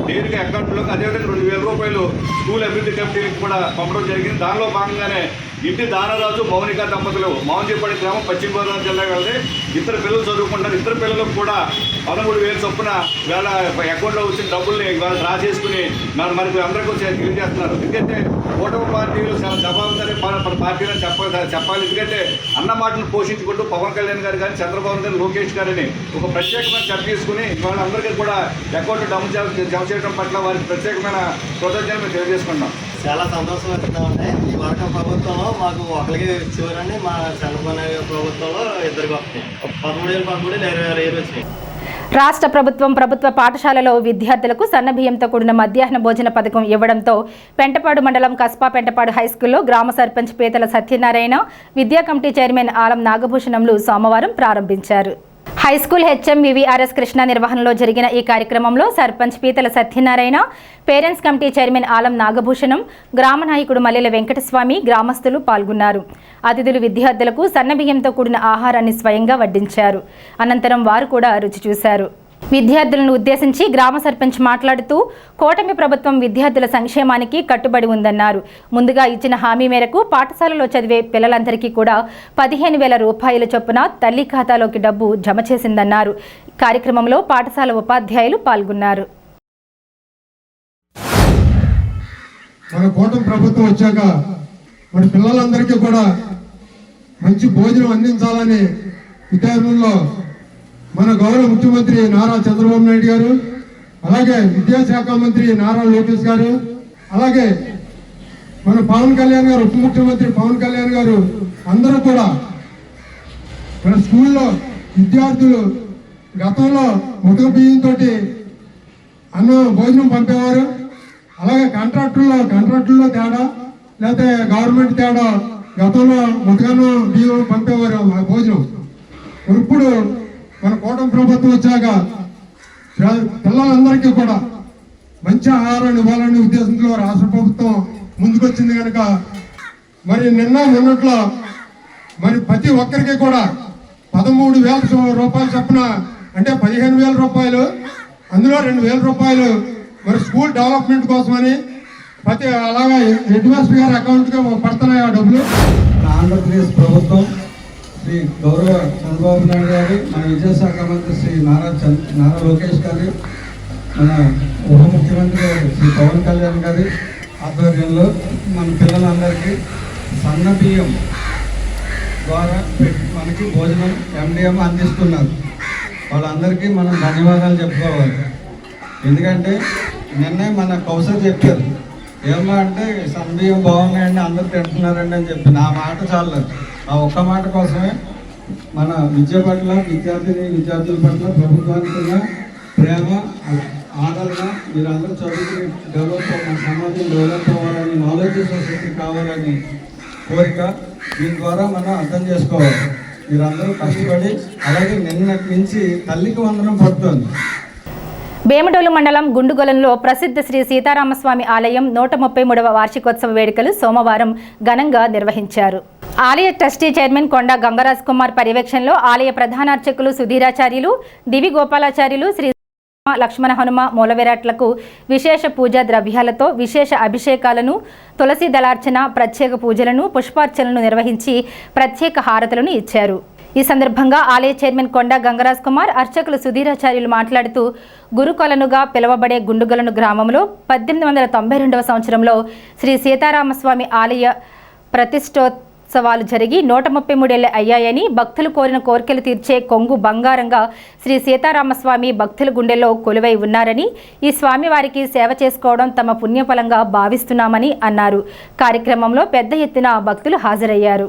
నేరుగా అకౌంట్లోకి, అదేవిధంగా 2,000 రూపాయలు స్కూల్ అభివృద్ధి కమిటీలకు కూడా పంపడం జరిగింది. దానిలో భాగంగానే ఇంటి దానరాజు, మౌనిక దంపతులు మౌన్సీపాడు గ్రామం, పశ్చిమ గోదావరి జిల్లా వెళ్ళి 2 పిల్లలు చదువుకుంటారు. 2 పిల్లలకు కూడా 13,000 చొప్పున వేళ అకౌంట్లో వచ్చిన డబ్బుల్ని వాళ్ళు డ్రా చేసుకుని మనకు అందరికీ తెలియజేస్తున్నారు. ఎందుకంటే కూటమి పార్టీలు జవాబుదారీ పార్టీలను చెప్పాలి. ఎందుకంటే అన్న మాటను పోషించుకుంటూ పవన్ కళ్యాణ్ గారు కానీ, చంద్రబాబు గారు, లోకేష్ గారిని ఒక ప్రత్యేకమైన చర్చ తీసుకుని వాళ్ళందరికీ కూడా అకౌంట్ జమ చేయడం పట్ల వారికి ప్రత్యేకమైన కృతజ్ఞతలు మేము తెలియజేసుకుంటాం.
చాలా సంతోషం అవుతుందంటే ఈ వర్గ ప్రభుత్వంలో మాకు ఒకరికి ఇచ్చేవారని, మా చంద్రబాబు నాయుడు ప్రభుత్వంలో 2 వస్తాయి. 13,000 20,000 వచ్చినాయి.
రాష్ట్ర ప్రభుత్వ పాఠశాలలో విద్యార్థులకు సన్నబియ్యంతో కూడిన మధ్యాహ్న భోజన పథకం ఇవ్వడంతో పెంటపాడు మండలం కస్బా పెంటపాడు హైస్కూల్లో గ్రామ సర్పంచ్ పీతల సత్యనారాయణ, విద్యా కమిటీ చైర్మన్ ఆలం నాగభూషణంలు సోమవారం ప్రారంభించారు. హైస్కూల్ హెచ్ఎం వివిఆర్ఎస్ కృష్ణ నిర్వహణలో జరిగిన ఈ కార్యక్రమంలో sarpanch Peetala Satyanarayana, parents committee chairman Alam Nagabhushanam, గ్రామ నాయకుడు మల్లెల వెంకటస్వామి, గ్రామస్తులు పాల్గొన్నారు. అతిథులు విద్యార్థులకు సన్నబియ్యంతో కూడిన ఆహారాన్ని స్వయంగా వడ్డించారు. అనంతరం వారు కూడా రుచి చూశారు. విద్యార్థులను ఉద్దేశించి గ్రామ సర్పంచ్ మాట్లాడుతూ కూటమి ప్రభుత్వం విద్యార్థుల సంక్షేమానికి కట్టుబడి ఉందన్నారు. ముందుగా ఇచ్చిన హామీ మేరకు పాఠశాలలో చదివే పిల్లలందరికీ కూడా 15,000 రూపాయల చొప్పున తల్లి ఖాతాలోకి డబ్బు జమ చేసిందన్నారు. కార్యక్రమంలో పాఠశాల ఉపాధ్యాయులు పాల్గొన్నారు.
మన కూటమి ప్రభుత్వం వచ్చాక మన పిల్లలందరికీ కూడా మంచి భోజనం అందించాలని విద్యార్థుల్లో మన గౌరవ ముఖ్యమంత్రి నారా చంద్రబాబు నాయుడు గారు, అలాగే విద్యాశాఖ మంత్రి నారా లోకేష్ గారు, అలాగే మన పవన్ కళ్యాణ్ గారు, ఉప ముఖ్యమంత్రి పవన్ కళ్యాణ్ గారు అందరూ కూడా మన స్కూల్లో విద్యార్థులు గతంలో ముతక బియ్యంతో భోజనం పంపేవారు. అలాగే కాంట్రాక్టుల్లో తేడా, లేకపోతే గవర్నమెంట్ తేడా, గతంలో ముతకను బియ్యం పంపేవారు భోజనం. ఇప్పుడు మన కూటమి ప్రభుత్వం వచ్చాక పిల్లలందరికీ కూడా మంచి ఆహారాన్ని ఇవ్వాలనే ఉద్దేశంతో రాష్ట్ర ప్రభుత్వం ముందుకొచ్చింది కనుక మరి మొన్నట్లో మరి ప్రతి ఒక్కరికి కూడా 13,000 రూపాయలు చొప్పున, అంటే 15,000 రూపాయలు, అందులో 2,000 రూపాయలు మరి స్కూల్ డెవలప్మెంట్ కోసమని అలాగా హెడ్ మాస్టర్ గారి అకౌంట్గా పడుతున్నాయి ఆ డబ్బులు.
ఆంధ్రప్రదేశ్ ప్రభుత్వం శ్రీ గౌరవ చంద్రబాబు నాయుడు గారు, మన విద్యాశాఖ మంత్రి శ్రీ నారా లోకేష్ గారు, మన ఉప ముఖ్యమంత్రి శ్రీ పవన్ కళ్యాణ్ గారి
గారి,
2024 ఆధ్వర్యంలో మన పిల్లలందరికీ సన్న బియ్యం 15,000 రూపాయలు చొప్పున 15,000 రూపాయలు ద్వారా మనకి భోజనం ఎండిఎం అందిస్తున్నారు. వాళ్ళందరికీ మనం ధన్యవాదాలు చెప్పుకోవాలి. ఎందుకంటే నిన్నే మన కౌసర్ చెప్పారు, ఏమో అంటే సన్బియ్యం బాగున్నాయండి అందరూ తింటున్నారండి అని చెప్పి. నా మాట చాలు, ఆ ఒక్క మాట కోసమే మన విద్య పట్ల విద్యార్థుల పట్ల ప్రభుత్వానికి ఉన్న ప్రేమ ఆదరణ, మీరందరూ చదువుకుని డెవలప్ మన సమాజం డెవలప్ అవ్వాలని, నాలెడ్జ్ సొసైటీ కావాలని కోరిక దీని ద్వారా మనం అర్థం చేసుకోవాలి. మీరందరూ కష్టపడి అలాగే నిన్నటి నుంచి తల్లికి వందనం పడుతుంది.
వేమడోలు మండలం గుండుగొలంలో ప్రసిద్ధ శ్రీ సీతారామస్వామి ఆలయం 133వ వార్షికోత్సవ వేడుకలు సోమవారం ఘనంగా నిర్వహించారు. ఆలయ ట్రస్టీ చైర్మన్ కొండ గంగరాజ్ కుమార్ పర్యవేక్షణలో ఆలయ ప్రధాన అర్చకులు సుధీరాచార్యులు, దివి గోపాలాచార్యులు, శ్రీ లక్ష్మణ హనుమ మూలవిరాట్లకు విశేష పూజా ద్రవ్యాలతో విశేష అభిషేకాలను, తులసి దళార్చన, ప్రత్యేక పూజలను, పుష్పార్చనలను నిర్వహించి ప్రత్యేక హారతులను ఇచ్చారు. ఈ సందర్భంగా ఆలయ చైర్మన్ కొండ గంగరాజ్ కుమార్, అర్చకులు సుధీరాచార్యులు మాట్లాడుతూ గురుకొలనుగా పిలువబడే గుండుగొలను గ్రామంలో 1892వ సంవత్సరంలో శ్రీ సీతారామస్వామి ఆలయ ప్రతిష్టోత్సవాలు జరిగి 133 ఏళ్లు అయ్యాయని, భక్తులు కోరిన కోరికలు తీర్చే కొంగు బంగారంగా శ్రీ సీతారామస్వామి భక్తుల గుండెల్లో కొలువై ఉన్నారని, ఈ స్వామివారికి సేవ చేసుకోవడం తమ పుణ్యఫలంగా భావిస్తున్నామని అన్నారు. కార్యక్రమంలో పెద్ద ఎత్తున భక్తులు హాజరయ్యారు.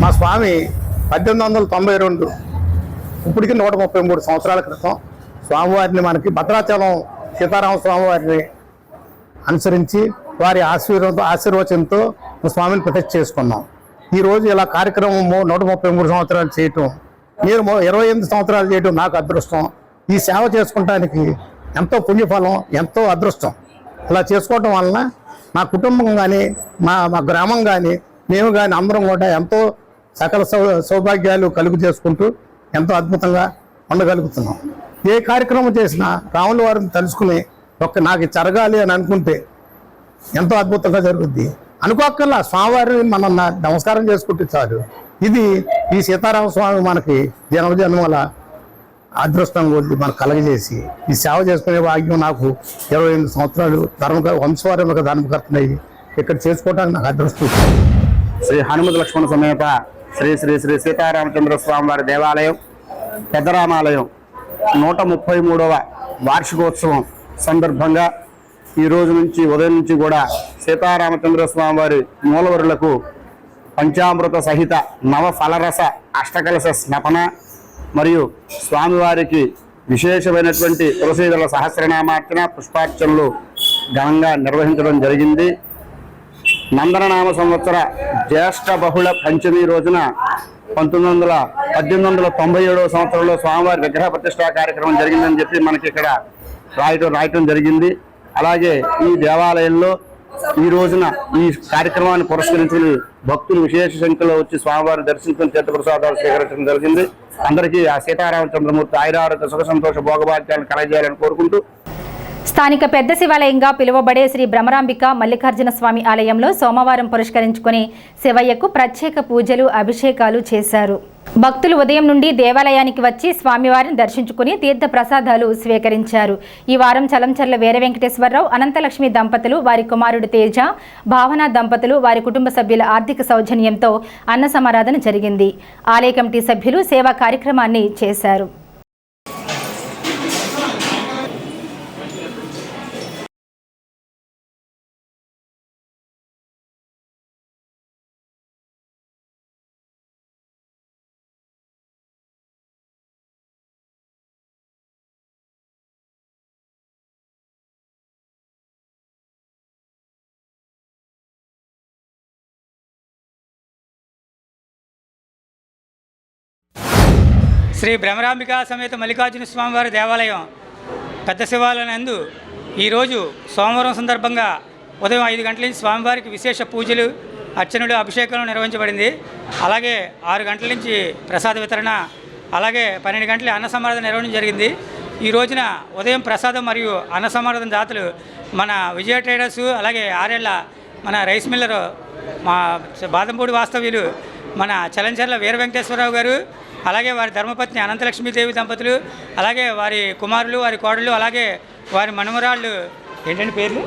మా స్వామి 1892 ఇప్పటికి 133 సంవత్సరాల క్రితం స్వామివారిని మనకి భద్రాచలం సీతారామ స్వామివారిని అనుసరించి వారి ఆశీర్వచనంతో స్వామిని ప్రతిష్ఠ చేసుకున్నాం. ఈరోజు ఇలా కార్యక్రమం 133 సంవత్సరాలు చేయటం, మీరు 28 సంవత్సరాలు చేయటం నాకు అదృష్టం. ఈ సేవ చేసుకోవటానికి ఎంతో పుణ్యఫలం, ఎంతో అదృష్టం. ఇలా చేసుకోవటం వలన మా కుటుంబం కానీ మా గ్రామం కానీ మేము కానీ అందరం కూడా ఎంతో సకల సౌభాగ్యాలు కలుగు చేసుకుంటూ ఎంతో అద్భుతంగా ఉండగలుగుతున్నాం. ఏ కార్యక్రమం చేసినా రాముల వారిని తలుచుకుని నాకు జరగాలి అని అనుకుంటే ఎంతో అద్భుతంగా జరుగుద్ది. అనుకోకల్లా స్వామివారిని మనం నమస్కారం చేసుకుంటే చాలు. ఇది ఈ సీతారామ స్వామి మనకి జన్మజన్మల అదృష్టం కొద్ది మనకు కలగజేసి ఈ సేవ చేసుకునే భాగ్యం నాకు 28 సంవత్సరాలు వంశవారిక ధర్మకర్తనయ్యి ఇక్కడ చేసుకోవడానికి నాకు అదృష్టం.
శ్రీ హనుమత లక్ష్మణ సమేత శ్రీ శ్రీ శ్రీ సీతారామచంద్ర స్వామి వారి దేవాలయం పెద్దరామాలయం 133వ వార్షికోత్సవం సందర్భంగా ఈ రోజు నుంచి ఉదయం నుంచి కూడా సీతారామచంద్ర స్వామి వారి మూలవరులకు పంచామృత సహిత నవ ఫలరస అష్టకలశ స్నపన మరియు స్వామివారికి విశేషమైనటువంటి తులసీదళ సహస్రనామార్చన, పుష్పార్చనలు ఘనంగా నిర్వహించడం జరిగింది. నందననామ సంవత్సర జ్యేష్ఠ బహుళ పంచమి రోజున 1897వ సంవత్సరంలో స్వామివారి విగ్రహ ప్రతిష్ఠా కార్యక్రమం జరిగిందని చెప్పి మనకి ఇక్కడ రాయటం జరిగింది. అలాగే ఈ దేవాలయంలో ఈ రోజున ఈ కార్యక్రమాన్ని పురస్కరించుకుని భక్తులు విశేష సంఖ్యలో వచ్చి స్వామివారిని దర్శించుకుని తీర్థప్రసాదాలు స్వీకరించడం జరిగింది. అందరికీ ఆ సీతారామచంద్రమూర్తి ఆయురారోగ్య సుఖ సంతోష భోగభాగ్యాలను కలగజేయాలని కోరుకుంటూ
స్థానిక పెద్ద శివాలయంగా పిలువబడే శ్రీ భ్రమరాంబిక మల్లికార్జున స్వామి ఆలయంలో సోమవారం పురస్కరించుకుని శివయ్యకు ప్రత్యేక పూజలు, అభిషేకాలు చేశారు. భక్తులు ఉదయం నుండి దేవాలయానికి వచ్చి స్వామివారిని దర్శించుకుని తీర్థ ప్రసాదాలు స్వీకరించారు. ఈ వారం చలంచర్ల వీర వెంకటేశ్వరరావు, అనంతలక్ష్మి దంపతులు, వారి కుమారుడు తేజ, భావన దంపతులు, వారి కుటుంబ సభ్యుల ఆర్థిక సౌజన్యంతో అన్న సమారాధన జరిగింది. ఆలయ కమిటీ సభ్యులు సేవా కార్యక్రమాన్ని చేశారు.
శ్రీ భ్రమరాంబిక సమేత మల్లికార్జున స్వామివారి దేవాలయం పెద్ద శివాలయం నందు ఈరోజు సోమవారం సందర్భంగా ఉదయం 5 గంటల నుంచి స్వామివారికి విశేష పూజలు, అర్చనలు, అభిషేకాలు నిర్వహించబడింది. అలాగే 6 గంటల నుంచి ప్రసాద వితరణ, అలాగే 12 గంటల అన్న సమారాధన నిర్వహించడం జరిగింది. ఈ రోజున ఉదయం ప్రసాదం మరియు అన్న సమారాధన దాతలు మన విజయ ట్రేడర్స్, అలాగే ఆరేళ్ల మన రైస్ మిల్లర్, మా బాదంపూడి వాస్తవ్యులు మన చలంచర్ల వీర వెంకటేశ్వరరావు గారు, అలాగే వారి ధర్మపత్ని అనంతలక్ష్మీదేవి దంపతులు, అలాగే వారి కుమారులు, వారి కోడళ్ళు, అలాగే వారి మనమరాళ్ళు ఏంటంటే పేర్లు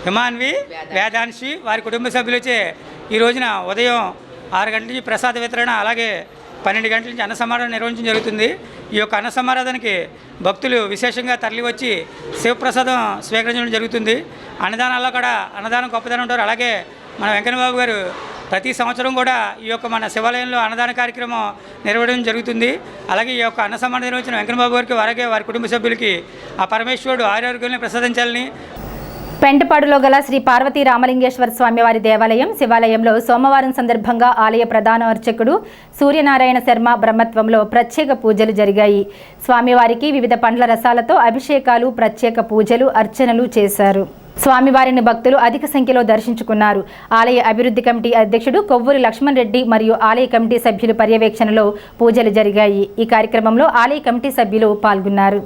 హిమాన్వి, వేదాంశి, వారి కుటుంబ సభ్యులచే ఈ రోజున ఉదయం 6 గంటల నుంచి ప్రసాద వితరణ, అలాగే 12 గంటల నుంచి అన్న సమారాధన నిర్వహించడం జరుగుతుంది. ఈ యొక్క అన్న సమారాధనకి భక్తులు విశేషంగా తరలివచ్చి శివప్రసాదం స్వీకరించడం జరుగుతుంది. అన్నదానాల్లో కూడా అన్నదానం గొప్పదనం ఉంటారు. అలాగే మన వెంకన్నబాబు గారు ప్రతి సంవత్సరం కూడా ఈ యొక్క మన శివాలయంలో అన్నదాన కార్యక్రమం నిర్వహించడం జరుగుతుంది. అలాగే ఈ యొక్క అన్న సమారాధన నిర్వహించిన వెంకన్నబాబు గారికి, అలాగే వారి కుటుంబ సభ్యులకి ఆ పరమేశ్వరుడు ఆరోగ్యాన్ని ప్రసాదించాలని.
పెంటపాడులో గల శ్రీ పార్వతీ రామలింగేశ్వర స్వామివారి దేవాలయం శివాలయంలో సోమవారం సందర్భంగా ఆలయ ప్రధాన అర్చకుడు సూర్యనారాయణ శర్మ బ్రహ్మత్వంలో ప్రత్యేక పూజలు జరిగాయి. స్వామివారికి వివిధ పండ్ల రసాలతో అభిషేకాలు, ప్రత్యేక పూజలు, అర్చనలు చేశారు. స్వామివారిని భక్తులు అధిక సంఖ్యలో దర్శించుకున్నారు. ఆలయ అభివృద్ధి కమిటీ అధ్యక్షుడు కొవ్వూరి లక్ష్మణ్ రెడ్డి మరియు ఆలయ కమిటీ సభ్యుల పర్యవేక్షణలో పూజలు జరిగాయి. ఈ కార్యక్రమంలో ఆలయ కమిటీ సభ్యులు పాల్గొన్నారు.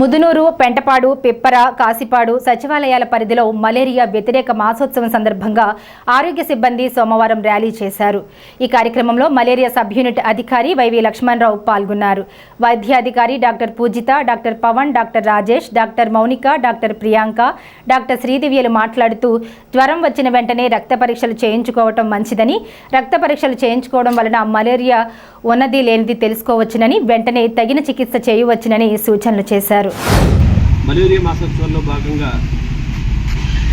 ముదునూరు, పెంటపాడు, పిప్పర, కాసిపాడు సచివాలయాల పరిధిలో మలేరియా వ్యతిరేక మాసోత్సవం సందర్భంగా ఆరోగ్య సిబ్బంది సోమవారం ర్యాలీ చేశారు. ఈ కార్యక్రమంలో మలేరియా సబ్ యూనిట్ అధికారి వైవి లక్ష్మణరావు పాల్గొన్నారు. వైద్యాధికారి doctor Pujitha, doctor Pavan, doctor Rajesh, doctor Mounika, doctor Priyanka, doctor శ్రీదివ్యలు మాట్లాడుతూ జ్వరం వచ్చిన వెంటనే రక్త పరీక్షలు చేయించుకోవటం మంచిదని, రక్త పరీక్షలు చేయించుకోవడం వలన మలేరియా ఉన్నది లేనిది తెలుసుకోవచ్చునని, వెంటనే తగిన చికిత్స చేయవచ్చునని సూచనలు చేశారు.
మలేరియా మాసోత్సవంలో భాగంగా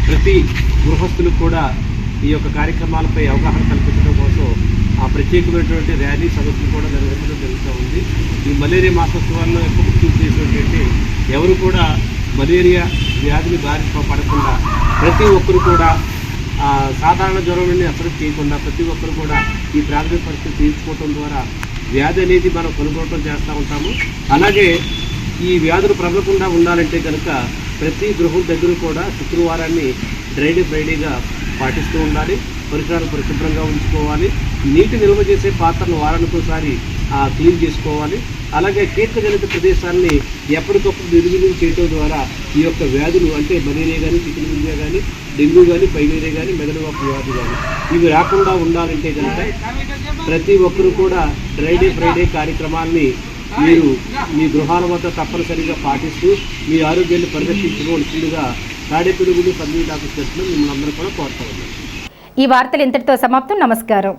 ప్రతి గృహస్థులు కూడా ఈ యొక్క కార్యక్రమాలపై అవగాహన కల్పించడం కోసం ఆ ప్రత్యేకమైనటువంటి ర్యాలీ సదస్సులు కూడా నిర్వహించడం జరుగుతూ ఉంది. ఈ మలేరియా మాసోత్సవాల్లో ఎక్కువ ముఖ్య ఉద్దేశం ఏంటంటే ఎవరు కూడా మలేరియా వ్యాధిని బారిన పడకుండా ప్రతి ఒక్కరు కూడా సాధారణ జ్వరం నుండి అసలు చేయకుండా ప్రతి ఒక్కరు కూడా ఈ ప్రాథమిక పరిస్థితి తీర్చుకోవడం ద్వారా వ్యాధి అనేది మనం కొనుగోలు చేస్తూ ఉంటాము. అలాగే ఈ వ్యాధులు ప్రబలకుండా ఉండాలంటే కనుక ప్రతి గృహం దగ్గర కూడా శుక్రవారాన్ని డ్రైడే ఫ్రైడేగా పాటిస్తూ ఉండాలి. పరిసరాలు పరిశుభ్రంగా ఉంచుకోవాలి. నీటి నిల్వ చేసే పాత్రను వారానికోసారి క్లీన్ చేసుకోవాలి. అలాగే కీటకజనిత ప్రదేశాలని ఎప్పటికప్పుడు నిర్వీర్యం చేయడం ద్వారా ఈ యొక్క వ్యాధులు అంటే మలేరియా కానీ, చికెన్గున్యా కానీ, డెంగ్యూ కానీ, పైలేరియా కానీ, మెదడువాపు వ్యాధి కానీ ఇవి రాకుండా ఉండాలంటే కనుక ప్రతి ఒక్కరూ కూడా డ్రైడే ఫ్రైడే కార్యక్రమాన్ని మీరు మీ గృహాల వద్ద తప్పనిసరిగా పాటిస్తూ మీ ఆరోగ్యాన్ని పరిరక్షించుకోవాల్సిందిగా తాడేపల్లిగూడెం పద్మిని డాక్టర్ మిమ్మల్ని అందరూ కూడా కోరుతా ఉన్నారు.
ఈ వార్తలు ఇంతటితో సమాప్తం. నమస్కారం.